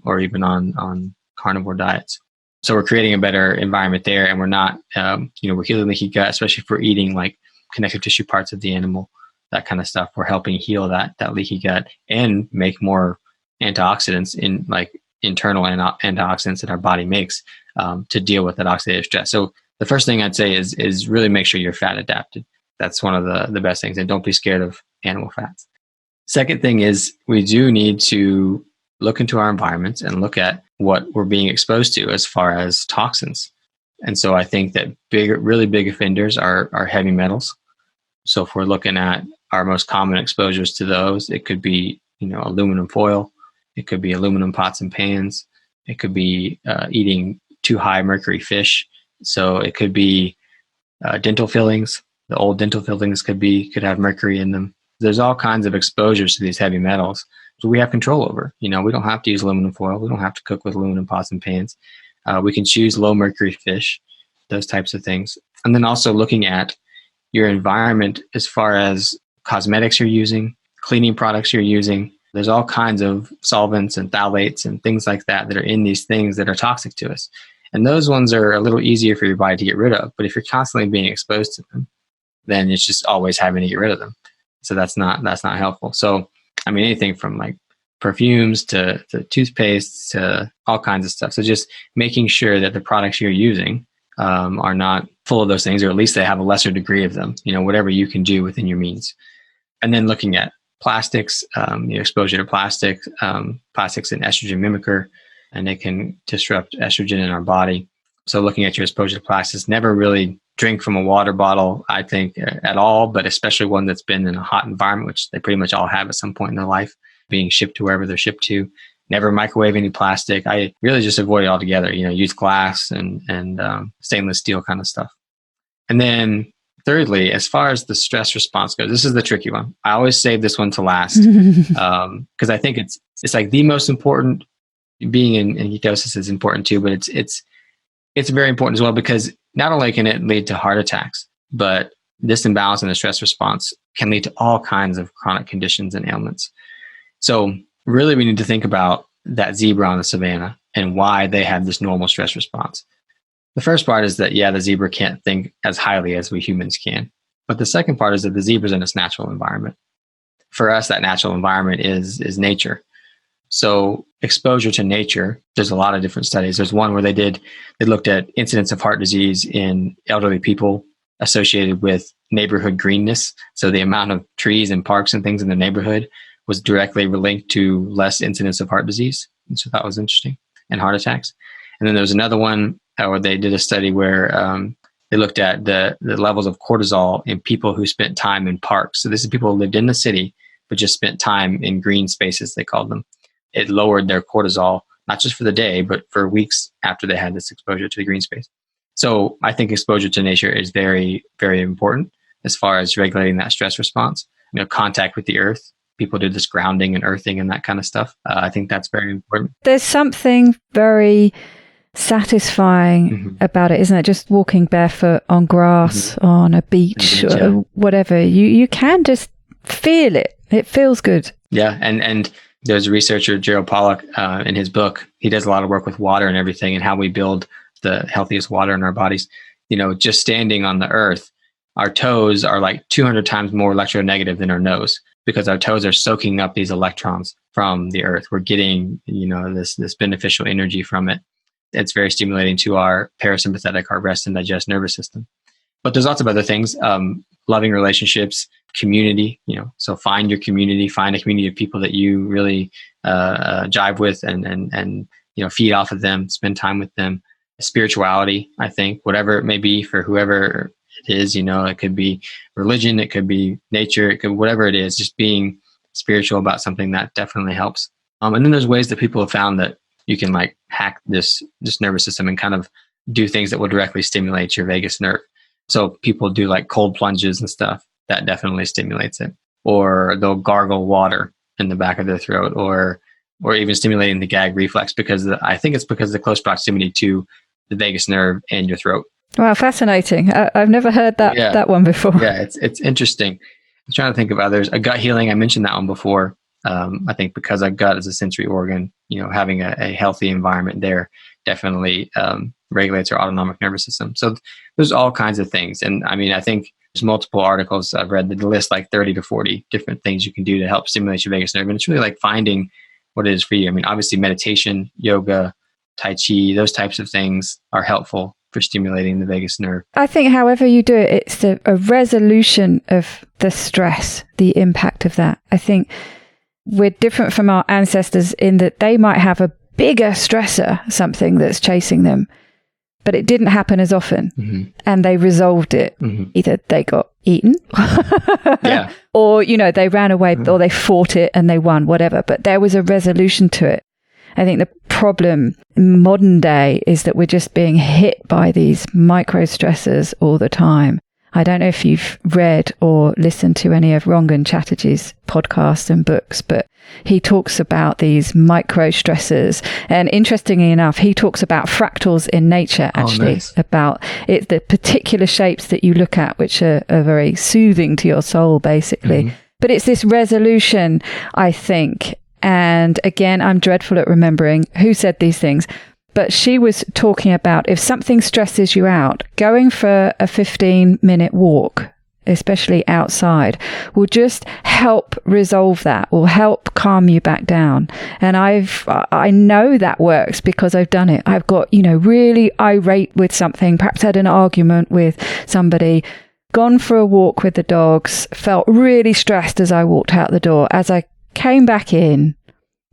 or even on carnivore diets. So we're creating a better environment there, and we're not, we're healing leaky gut, especially if we're eating like connective tissue parts of the animal, that kind of stuff. We're helping heal that leaky gut and make more antioxidants in like internal antioxidants that our body makes to deal with that oxidative stress. So the first thing I'd say is really make sure you're fat adapted. That's one of the best things, and don't be scared of animal fats. Second thing is we do need to look into our environments and look at what we're being exposed to as far as toxins. And so I think that really big offenders are heavy metals. So if we're looking at our most common exposures to those, it could be, aluminum foil. It could be aluminum pots and pans. It could be eating too high mercury fish. So it could be dental fillings. The old dental fillings could have mercury in them. There's all kinds of exposures to these heavy metals so we have control over. We don't have to use aluminum foil. We don't have to cook with aluminum pots and pans. We can choose low mercury fish, those types of things. And then also looking at your environment as far as cosmetics you're using, cleaning products you're using. There's all kinds of solvents and phthalates and things like that are in these things that are toxic to us. And those ones are a little easier for your body to get rid of. But if you're constantly being exposed to them, then it's just always having to get rid of them. So that's not helpful. So, anything from like perfumes to toothpaste to all kinds of stuff. So just making sure that the products you're using are not full of those things, or at least they have a lesser degree of them, whatever you can do within your means. And then looking at plastics, exposure to plastics an estrogen mimicker, and they can disrupt estrogen in our body. So looking at your exposure to plastics, never really drink from a water bottle, I think, at all, but especially one that's been in a hot environment, which they pretty much all have at some point in their life, being shipped to wherever they're shipped to. Never microwave any plastic. I really just avoid it altogether, use glass and stainless steel kind of stuff. And then thirdly, as far as the stress response goes, this is the tricky one. I always save this one to last because I think it's like the most important. Being in ketosis is important too, but it's very important as well, because not only can it lead to heart attacks, but this imbalance in the stress response can lead to all kinds of chronic conditions and ailments. So really we need to think about that zebra on the savannah and why they have this normal stress response. The first part is that, the zebra can't think as highly as we humans can. But the second part is that the zebra's in its natural environment. For us, that natural environment is nature. So exposure to nature, there's a lot of different studies. There's one where they looked at incidence of heart disease in elderly people associated with neighborhood greenness. So the amount of trees and parks and things in the neighborhood was directly linked to less incidence of heart disease. And so that was interesting, and heart attacks. And then there was another one where they did a study where they looked at the levels of cortisol in people who spent time in parks. So this is people who lived in the city, but just spent time in green spaces, they called them. It lowered their cortisol, not just for the day, but for weeks after they had this exposure to the green space. So I think exposure to nature is very, very important as far as regulating that stress response. Contact with the earth. People do this grounding and earthing and that kind of stuff. I think that's very important. There's something very satisfying about it, isn't it? Just walking barefoot on grass, on a beach, or whatever. You can just feel it. It feels good. Yeah, and there's a researcher, Gerald Pollack, in his book. He does a lot of work with water and everything and how we build the healthiest water in our bodies. Just standing on the earth, our toes are like 200 times more electronegative than our nose, because our toes are soaking up these electrons from the earth. We're getting, this beneficial energy from it. It's very stimulating to our parasympathetic, our rest and digest nervous system. But there's lots of other things, loving relationships, community, so find your community, find a community of people that you really jive with and feed off of them, spend time with them. Spirituality, I think, whatever it may be for whoever it is, it could be religion, it could be nature, it could, whatever it is, just being spiritual about something, that definitely helps. And then there's ways that people have found that you can like hack this nervous system and kind of do things that will directly stimulate your vagus nerve. So people do like cold plunges and stuff. That definitely stimulates it. Or they'll gargle water in the back of their throat, or even stimulating the gag reflex, because I think it's because of the close proximity to the vagus nerve and your throat. Wow, fascinating. I've never heard that one before. Yeah, it's interesting. I'm trying to think of others. A gut healing, I mentioned that one before. I think because our gut is a sensory organ, having a healthy environment there definitely regulates our autonomic nervous system. So there's all kinds of things. And I think there's multiple articles I've read that list like 30 to 40 different things you can do to help stimulate your vagus nerve. And it's really like finding what it is for you. I mean, obviously meditation, yoga, Tai Chi, those types of things are helpful for stimulating the vagus nerve. I think however you do it, it's a resolution of the stress, the impact of that. I think we're different from our ancestors in that they might have a bigger stressor, something that's chasing them, but it didn't happen as often. Mm-hmm. And they resolved it. Mm-hmm. Either they got eaten Yeah. or, they ran away or they fought it and they won, whatever. But there was a resolution to it. I think the problem in modern day is that we're just being hit by these micro stressors all the time. I don't know if you've read or listened to any of Rangan Chatterjee's podcasts and books, but he talks about these micro stressors. And interestingly enough, he talks about fractals in nature, actually, nice. About it, the particular shapes that you look at, which are very soothing to your soul, basically. Mm-hmm. But it's this resolution, I think. And again, I'm dreadful at remembering who said these things, but she was talking about if something stresses you out, going for a 15-minute walk, especially outside, will just help resolve that, will help calm you back down. And I know that works because I've done it. I've got, really irate with something, perhaps had an argument with somebody, gone for a walk with the dogs, felt really stressed as I walked out the door. As I came back in,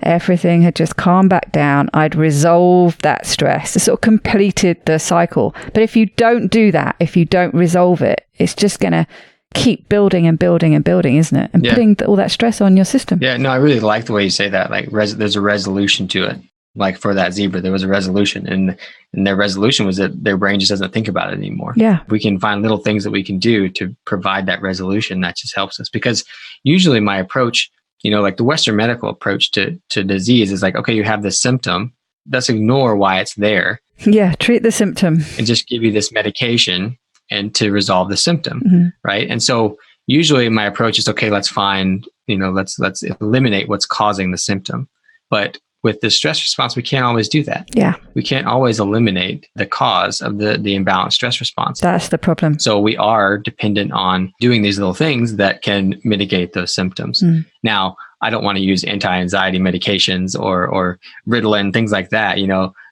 everything had just calmed back down. I'd resolved that stress. It sort of completed the cycle. But if you don't do that, if you don't resolve it, it's just going to keep building and building and building, isn't it? And putting all that stress on your system. Yeah, no, I really like the way you say that. Like there's a resolution to it. Like for that zebra, there was a resolution, and their resolution was that their brain just doesn't think about it anymore. Yeah. We can find little things that we can do to provide that resolution. That just helps us, because usually my approach, like the Western medical approach to disease is like, okay, you have this symptom. Let's ignore why it's there. Yeah, treat the symptom. And just give you this medication and to resolve the symptom, mm-hmm. right? And so usually my approach is, okay, let's find, let's eliminate what's causing the symptom. But with the stress response, we can't always do that. Yeah. We can't always eliminate the cause of the imbalanced stress response. That's the problem. So we are dependent on doing these little things that can mitigate those symptoms. Now, I don't want to use anti-anxiety medications or Ritalin, things like that.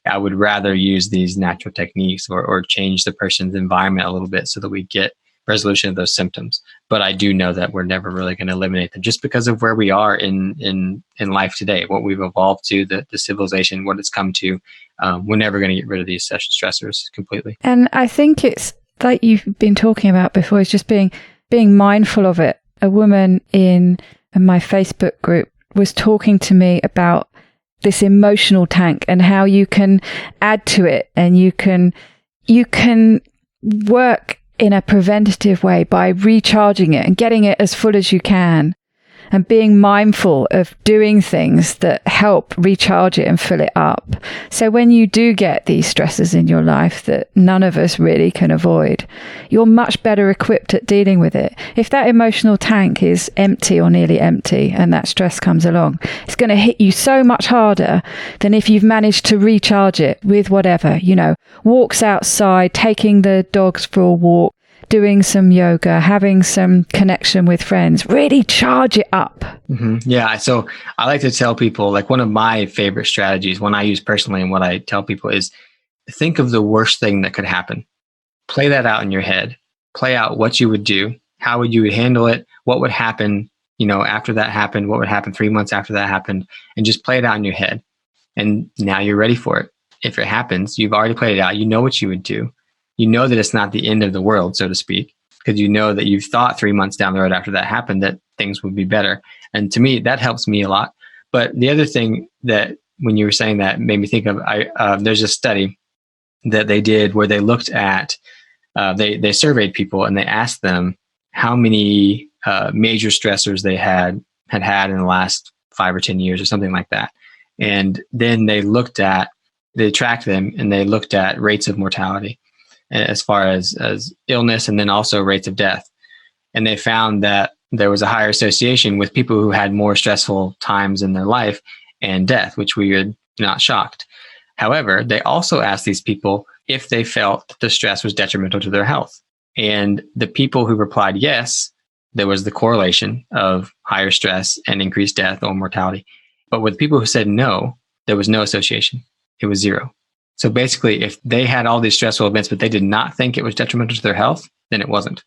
I would rather use these natural techniques or change the person's environment a little bit so that we get resolution of those symptoms. But I do know that we're never really going to eliminate them just because of where we are in life today, what we've evolved to, the civilization, what it's come to. We're never going to get rid of these stressors completely. And I think it's like you've been talking about before, is just being mindful of it. A woman in my Facebook group was talking to me about this emotional tank and how you can add to it, and you can work in a preventative way by recharging it and getting it as full as you can, and being mindful of doing things that help recharge it and fill it up. So when you do get these stresses in your life that none of us really can avoid, you're much better equipped at dealing with it. If that emotional tank is empty or nearly empty and that stress comes along, it's going to hit you so much harder than if you've managed to recharge it with whatever, walks outside, taking the dogs for a walk, doing some yoga, having some connection with friends, really charge it up. Mm-hmm. Yeah. So I like to tell people, like, one of my favorite strategies, one I use personally and what I tell people is, think of the worst thing that could happen. Play that out in your head. Play out what you would do. How would you handle it? What would happen, after that happened? What would happen 3 months after that happened? And just play it out in your head. And now you're ready for it. If it happens, you've already played it out. You know what you would do. You know that it's not the end of the world, so to speak, because you know that you've thought 3 months down the road after that happened that things would be better. And to me, that helps me a lot. But the other thing that, when you were saying that, made me think of, there's a study that they did where they looked at, they surveyed people and they asked them how many major stressors they had in the last 5 or 10 years or something like that. And then they tracked them and they looked at rates of mortality as far as illness, and then also rates of death. And they found that there was a higher association with people who had more stressful times in their life and death, which we were not shocked. However, they also asked these people if they felt that the stress was detrimental to their health. And the people who replied yes, there was the correlation of higher stress and increased death or mortality. But with people who said no, there was no association. It was zero. So basically, if they had all these stressful events, but they did not think it was detrimental to their health, then it wasn't,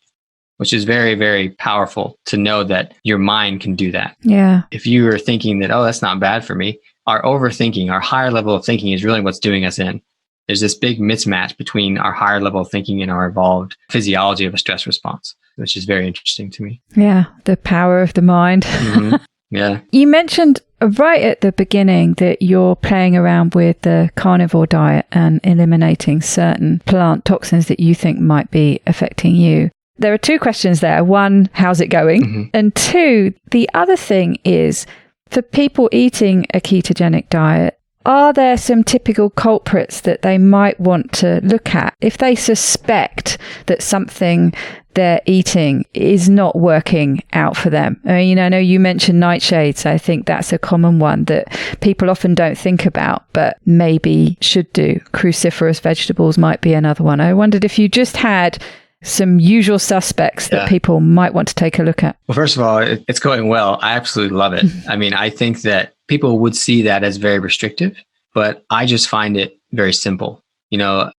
which is very, very powerful to know that your mind can do that. Yeah. If you are thinking that, oh, that's not bad for me, our overthinking, our higher level of thinking is really what's doing us in. There's this big mismatch between our higher level of thinking and our evolved physiology of a stress response, which is very interesting to me. Yeah. The power of the mind. Mm-hmm. Yeah. You mentioned right at the beginning that you're playing around with the carnivore diet and eliminating certain plant toxins that you think might be affecting you. There are two questions there. One, how's it going? Mm-hmm. And two, the other thing is, for people eating a ketogenic diet, are there some typical culprits that they might want to look at if they suspect that something they're eating is not working out for them? I mean, I know you mentioned nightshades. I think that's a common one that people often don't think about, but maybe should do. Cruciferous vegetables might be another one. I wondered if you just had some usual suspects that people might want to take a look at. Well, first of all, it's going well. I absolutely love it. I mean, I think that people would see that as very restrictive, but I just find it very simple,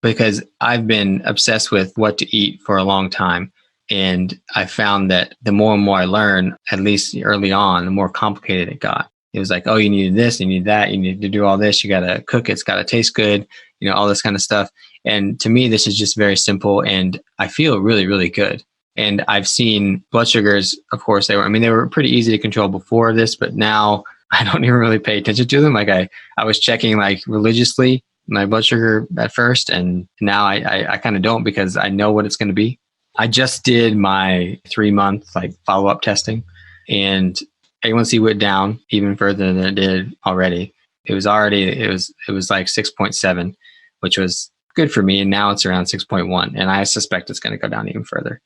because I've been obsessed with what to eat for a long time. And I found that the more and more I learn, at least early on, the more complicated it got. It was like, oh, you need this, you need that, you need to do all this, you got to cook it, it's got to taste good, all this kind of stuff. And to me, this is just very simple, and I feel really, really good. And I've seen blood sugars, of course, they were pretty easy to control before this, but now I don't even really pay attention to them. Like I was checking like religiously my blood sugar at first, and now I kind of don't, because I know what it's going to be. I just did my 3-month follow-up testing, and A1C went down even further than it did already. It was like 6.7, which was good for me. And now it's around 6.1. And I suspect it's going to go down even further.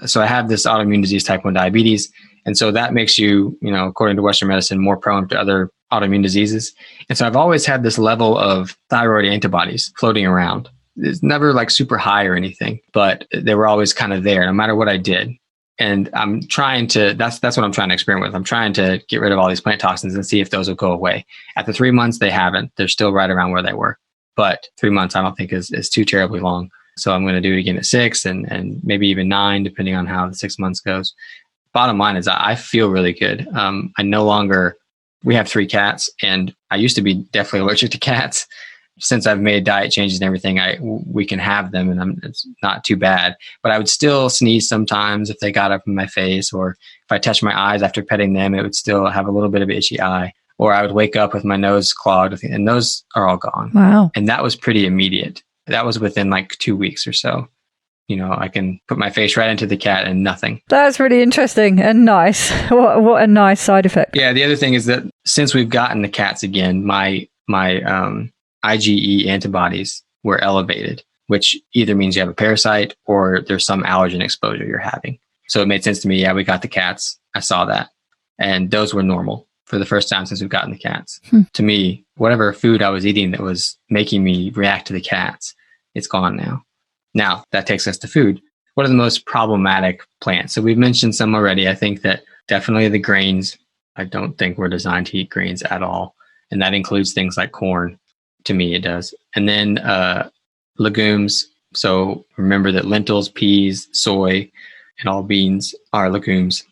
So I have this autoimmune disease, type 1 diabetes. And so that makes you, according to Western medicine, more prone to other autoimmune diseases. And so I've always had this level of thyroid antibodies floating around. It's never super high or anything, but they were always kind of there no matter what I did. And I'm trying to, that's what I'm trying to experiment with. I'm trying to get rid of all these plant toxins and see if those will go away. At the 3 months, they haven't. They're still right around where they were. But 3 months, I don't think is too terribly long. So I'm going to do it again at 6 and maybe even 9, depending on how the 6 months goes. Bottom line is I feel really good. We have 3 cats, and I used to be definitely allergic to cats. Since I've made diet changes and everything, we can have them, and it's not too bad. But I would still sneeze sometimes if they got up in my face, or if I touched my eyes after petting them, it would still have a little bit of itchy eye. Or I would wake up with my nose clogged, and those are all gone. Wow. And that was pretty immediate. That was within 2 weeks or so. I can put my face right into the cat and nothing. That's really interesting and nice. What a nice side effect. Yeah. The other thing is that since we've gotten the cats again, my IgE antibodies were elevated, which either means you have a parasite or there's some allergen exposure you're having. So it made sense to me. Yeah, we got the cats. I saw that. And those were normal for the first time since we've gotten the cats. To me, whatever food I was eating that was making me react to the cats, it's gone now. Now, that takes us to food. What are the most problematic plants? So we've mentioned some already. I think that definitely the grains. I don't think we're designed to eat grains at all. And that includes things like corn. To me, it does. And then legumes. So remember that lentils, peas, soy, and all beans are legumes.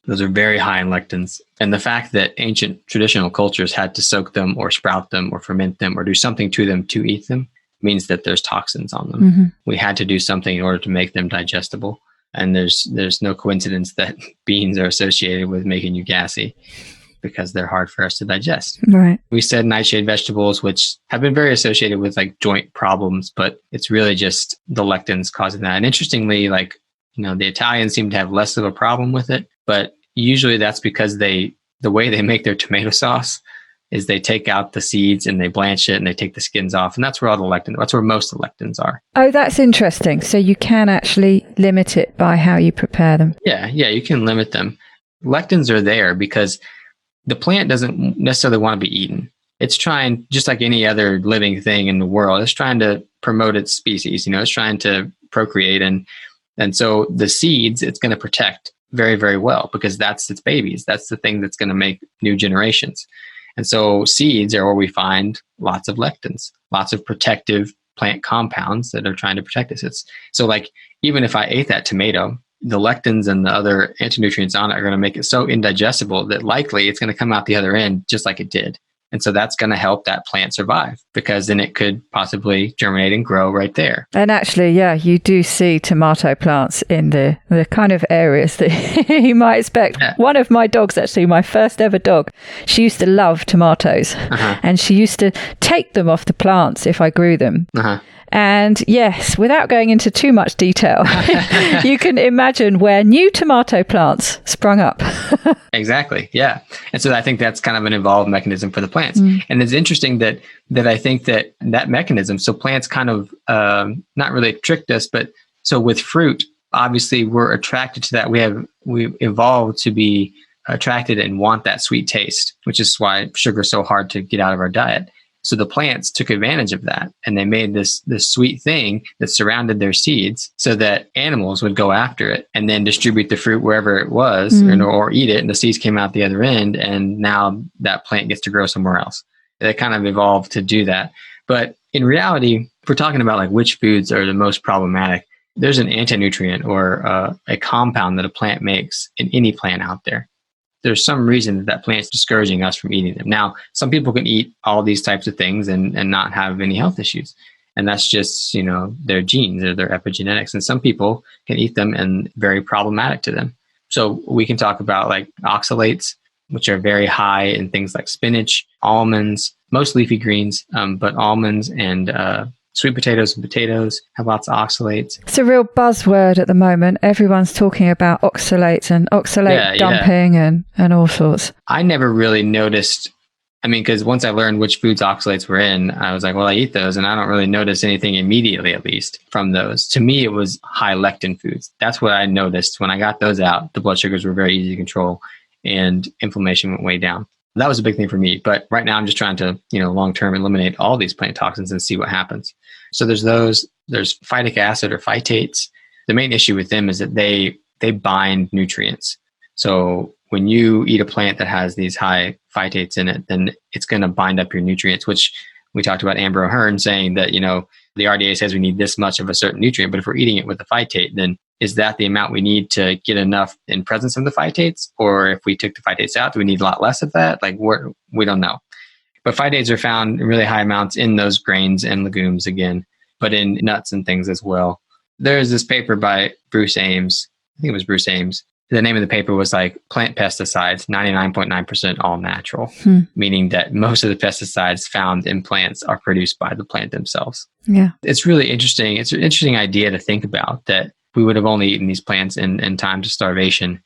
Those are very high in lectins. And the fact that ancient traditional cultures had to soak them or sprout them or ferment them or do something to them to eat them means that there's toxins on them. Mm-hmm. We had to do something in order to make them digestible. And there's no coincidence that beans are associated with making you gassy, because they're hard for us to digest. Right. We said nightshade vegetables, which have been very associated with joint problems, but it's really just the lectins causing that. And interestingly, the Italians seem to have less of a problem with it, but usually that's because the way they make their tomato sauce is they take out the seeds and they blanch it and they take the skins off. And that's where that's where most of the lectins are. Oh, that's interesting. So you can actually limit it by how you prepare them. Yeah, you can limit them. Lectins are there because the plant doesn't necessarily want to be eaten. It's trying, just like any other living thing in the world, it's trying to promote its species. It's trying to procreate. And so the seeds, it's going to protect very, very well, because that's its babies. That's the thing that's going to make new generations. And so seeds are where we find lots of lectins, lots of protective plant compounds that are trying to protect us. It's so like, even if I ate that tomato, the lectins and the other anti-nutrients on it are going to make it so indigestible that likely it's going to come out the other end just like it did. And so that's going to help that plant survive, because then it could possibly germinate and grow right there. And actually, yeah, you do see tomato plants in the kind of areas that you might expect. Yeah. One of my dogs, actually, my first ever dog, she used to love tomatoes, and she used to take them off the plants if I grew them. And yes, without going into too much detail, you can imagine where new tomato plants sprung up. Exactly. Yeah. And so I think that's kind of an evolved mechanism for the plants. And it's interesting that I think that mechanism, so plants kind of not really tricked us, but so with fruit, obviously we're attracted to that. We evolved to be attracted and want that sweet taste, which is why sugar is so hard to get out of our diet. So the plants took advantage of that, and they made this sweet thing that surrounded their seeds so that animals would go after it and then distribute the fruit wherever it was, or eat it, and the seeds came out the other end, and now that plant gets to grow somewhere else. They kind of evolved to do that. But in reality, if we're talking about like which foods are the most problematic, there's an anti-nutrient or a compound that a plant makes in any plant out there. There's some reason that plant's discouraging us from eating them. Now, some people can eat all these types of things and not have any health issues. And that's just, their genes or their epigenetics. And some people can eat them and very problematic to them. So we can talk about like oxalates, which are very high in things like spinach, almonds, most leafy greens, but almonds and sweet potatoes and potatoes have lots of oxalates. It's a real buzzword at the moment. Everyone's talking about oxalates and oxalate dumping and all sorts. I never really noticed, because once I learned which foods oxalates were in, I was like, well, I eat those and I don't really notice anything immediately, at least from those. To me, it was high lectin foods. That's what I noticed. When I got those out, the blood sugars were very easy to control and inflammation went way down. That was a big thing for me. But right now I'm just trying to, long-term eliminate all these plant toxins and see what happens. So there's phytic acid or phytates. The main issue with them is that they bind nutrients. So when you eat a plant that has these high phytates in it, then it's going to bind up your nutrients, which we talked about Amber O'Hearn saying that, the RDA says we need this much of a certain nutrient, but if we're eating it with a phytate, then is that the amount we need to get enough in presence of the phytates? Or if we took the phytates out, do we need a lot less of that? We don't know. But phytates are found in really high amounts in those grains and legumes again, but in nuts and things as well. There's this paper by Bruce Ames. I think it was Bruce Ames. The name of the paper was like plant pesticides, 99.9% all natural, meaning that most of the pesticides found in plants are produced by the plant themselves. Yeah. It's really interesting. It's an interesting idea to think about that we would have only eaten these plants in times of starvation.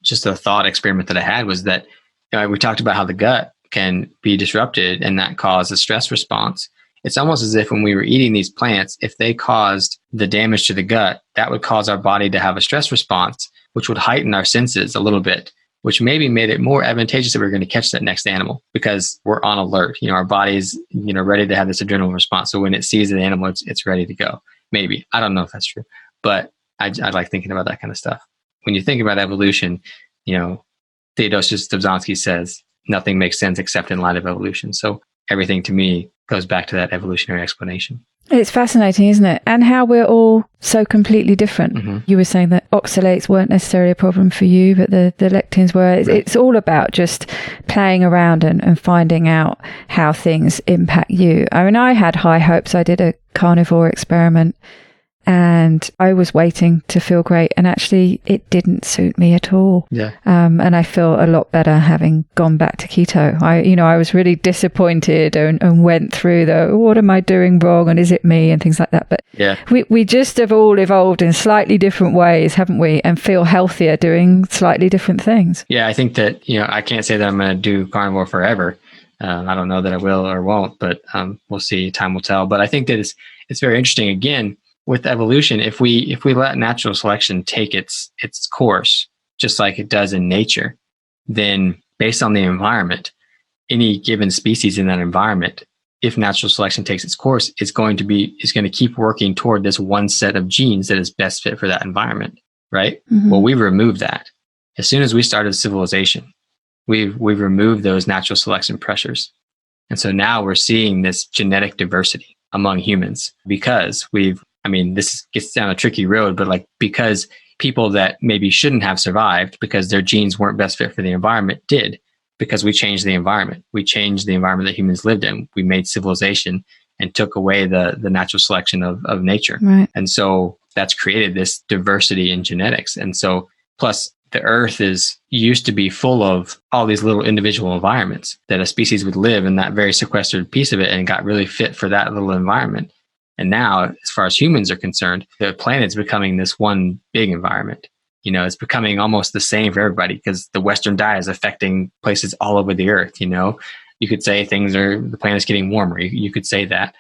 Just a thought experiment that I had was that we talked about how the gut can be disrupted and that cause a stress response. It's almost as if when we were eating these plants, if they caused the damage to the gut, that would cause our body to have a stress response, which would heighten our senses a little bit, which maybe made it more advantageous that we're going to catch that next animal because we're on alert. Our body's, ready to have this adrenaline response. So when it sees an animal, it's ready to go. Maybe. I don't know if that's true, but I like thinking about that kind of stuff. When you think about evolution, Theodosius Dobzhansky says nothing makes sense except in light of evolution. So everything to me goes back to that evolutionary explanation. It's fascinating, isn't it? And how we're all so completely different. You were saying that oxalates weren't necessarily a problem for you, but the lectins were. It's all about just playing around and finding out how things impact you. I had high hopes. I did a carnivore experiment and I was waiting to feel great, and actually it didn't suit me at all. Yeah. And I feel a lot better having gone back to keto. I was really disappointed and went through what am I doing wrong and is it me and things like that. But yeah, we just have all evolved in slightly different ways, haven't we? And feel healthier doing slightly different things. Yeah, I think that, I can't say that I'm going to do carnivore forever. I don't know that I will or won't, but we'll see. Time will tell. But I think that it's very interesting. Again, with evolution, if we let natural selection take its course, just like it does in nature, then based on the environment, any given species in that environment, if natural selection takes its course, is going to keep working toward this one set of genes that is best fit for that environment, right? Well, we removed that. As soon as we started civilization, we've removed those natural selection pressures. And so now we're seeing this genetic diversity among humans because this gets down a tricky road, but like because people that maybe shouldn't have survived because their genes weren't best fit for the environment did, because we changed the environment. We changed the environment that humans lived in. We made civilization and took away the natural selection of nature. Right. And so that's created this diversity in genetics. And so plus the earth used to be full of all these little individual environments that a species would live in, that very sequestered piece of it, and got really fit for that little environment. And now, as far as humans are concerned, the planet's becoming this one big environment. It's becoming almost the same for everybody because the Western diet is affecting places all over the earth. You could say the planet's getting warmer. You could say that.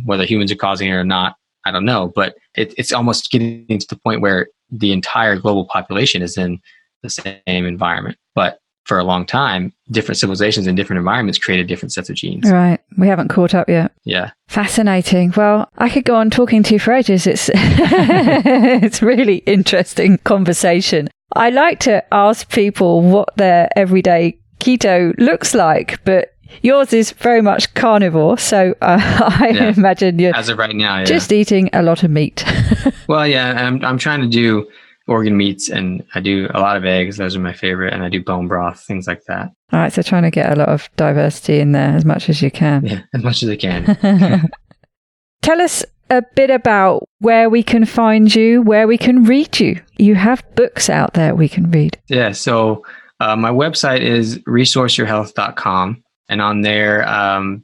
Whether humans are causing it or not, I don't know. But it's almost getting to the point where the entire global population is in the same environment. But for a long time, different civilizations and different environments created different sets of genes. Right. We haven't caught up yet. Yeah. Fascinating. Well, I could go on talking to you for ages. It's it's really interesting conversation. I like to ask people what their everyday keto looks like, but yours is very much carnivore. So I imagine you're as of right now, just eating a lot of meat. Well, yeah, I'm trying to do organ meats, and I do a lot of eggs. Those are my favorite. And I do bone broth, things like that. All right. So trying to get a lot of diversity in there as much as you can. Yeah, as much as I can. Tell us a bit about where we can find you, where we can read you. You have books out there we can read. Yeah. So my website is resourceyourhealth.com. And on there,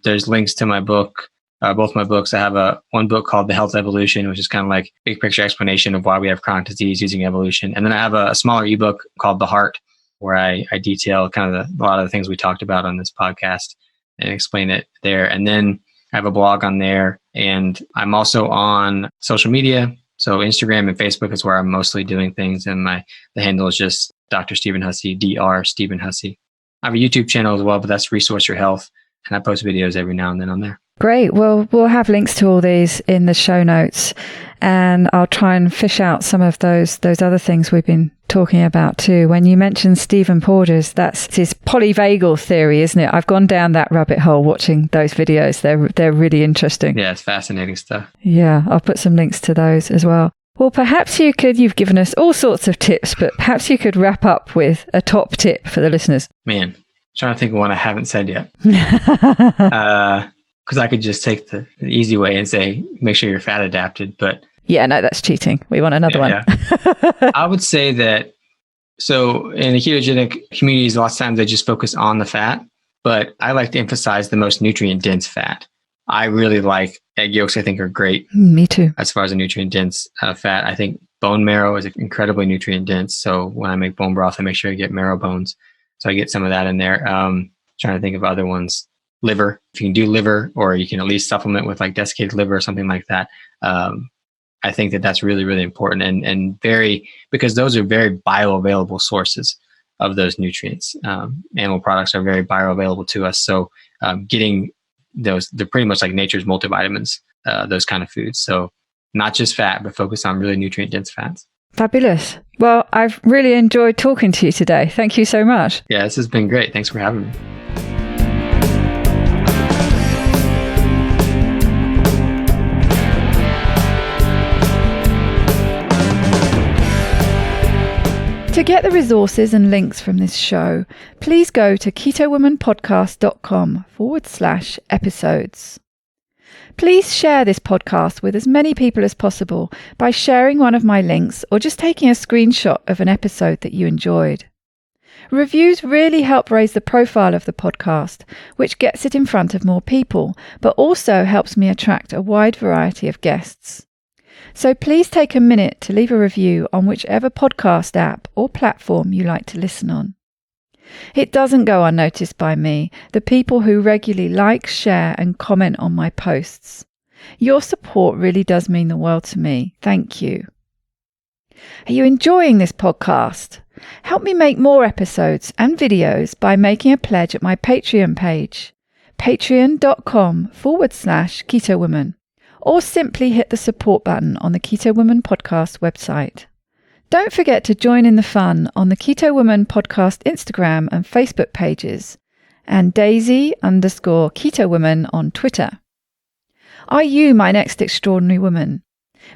there's links to my book. Both my books. I have one book called The Health Evolution, which is kind of like big picture explanation of why we have chronic disease using evolution. And then I have a smaller ebook called The Heart, where I detail kind of a lot of the things we talked about on this podcast and explain it there. And then I have a blog on there, and I'm also on social media. So Instagram and Facebook is where I'm mostly doing things. And the handle is just Dr. Stephen Hussey, Dr. Stephen Hussey. I have a YouTube channel as well, but that's Resource Your Health. And I post videos every now and then on there. Great. Well, we'll have links to all these in the show notes, and I'll try and fish out some of those other things we've been talking about too. When you mentioned Stephen Porges, that's his polyvagal theory, isn't it? I've gone down that rabbit hole watching those videos. They're really interesting. Yeah, it's fascinating stuff. Yeah, I'll put some links to those as well. Well, perhaps you've given us all sorts of tips, but perhaps you could wrap up with a top tip for the listeners. Man, I'm trying to think of one I haven't said yet. Because I could just take the easy way and say, make sure you're fat adapted. But yeah, no, that's cheating. We want another one. Yeah. I would say that, so in the ketogenic communities, lots of times they just focus on the fat, but I like to emphasize the most nutrient dense fat. I really like egg yolks. I think are great. Me too. As far as a nutrient dense fat, I think bone marrow is incredibly nutrient dense. So when I make bone broth, I make sure I get marrow bones. So I get some of that in there. Trying to think of other ones. Liver, if you can do liver, or you can at least supplement with like desiccated liver or something like that. I think that's really, really important and because those are very bioavailable sources of those nutrients. Animal products are very bioavailable to us. So getting those, they're pretty much like nature's multivitamins, those kind of foods. So not just fat, but focus on really nutrient dense fats. Fabulous. Well, I've really enjoyed talking to you today. Thank you so much. Yeah, this has been great. Thanks for having me. To get the resources and links from this show, please go to ketowomanpodcast.com/episodes. Please share this podcast with as many people as possible by sharing one of my links or just taking a screenshot of an episode that you enjoyed. Reviews really help raise the profile of the podcast, which gets it in front of more people, but also helps me attract a wide variety of guests. So please take a minute to leave a review on whichever podcast app or platform you like to listen on. It doesn't go unnoticed by me, the people who regularly like, share and comment on my posts. Your support really does mean the world to me. Thank you. Are you enjoying this podcast? Help me make more episodes and videos by making a pledge at my Patreon page, patreon.com/KetoWoman. Or simply hit the support button on the Keto Woman podcast website. Don't forget to join in the fun on the Keto Woman podcast Instagram and Facebook pages, and Daisy_Keto Woman on Twitter. Are you my next extraordinary woman?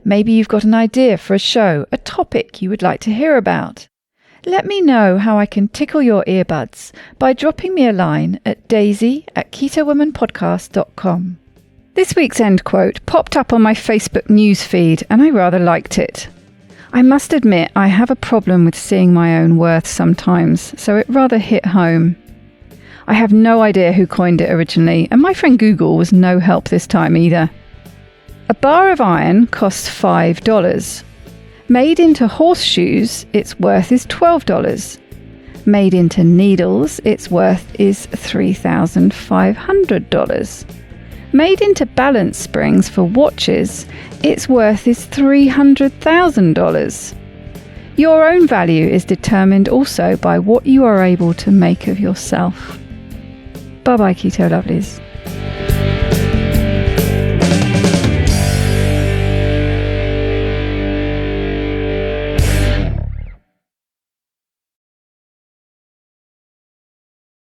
Maybe you've got an idea for a show, a topic you would like to hear about. Let me know how I can tickle your earbuds by dropping me a line at daisy@ketowomanpodcast.com. This week's end quote popped up on my Facebook news feed and I rather liked it. I must admit I have a problem with seeing my own worth sometimes, so it rather hit home. I have no idea who coined it originally, and my friend Google was no help this time either. A bar of iron costs $5. Made into horseshoes, its worth is $12. Made into needles, its worth is $3,500. Made into balance springs for watches, its worth is $300,000. Your own value is determined also by what you are able to make of yourself. Bye-bye, Keto Lovelies.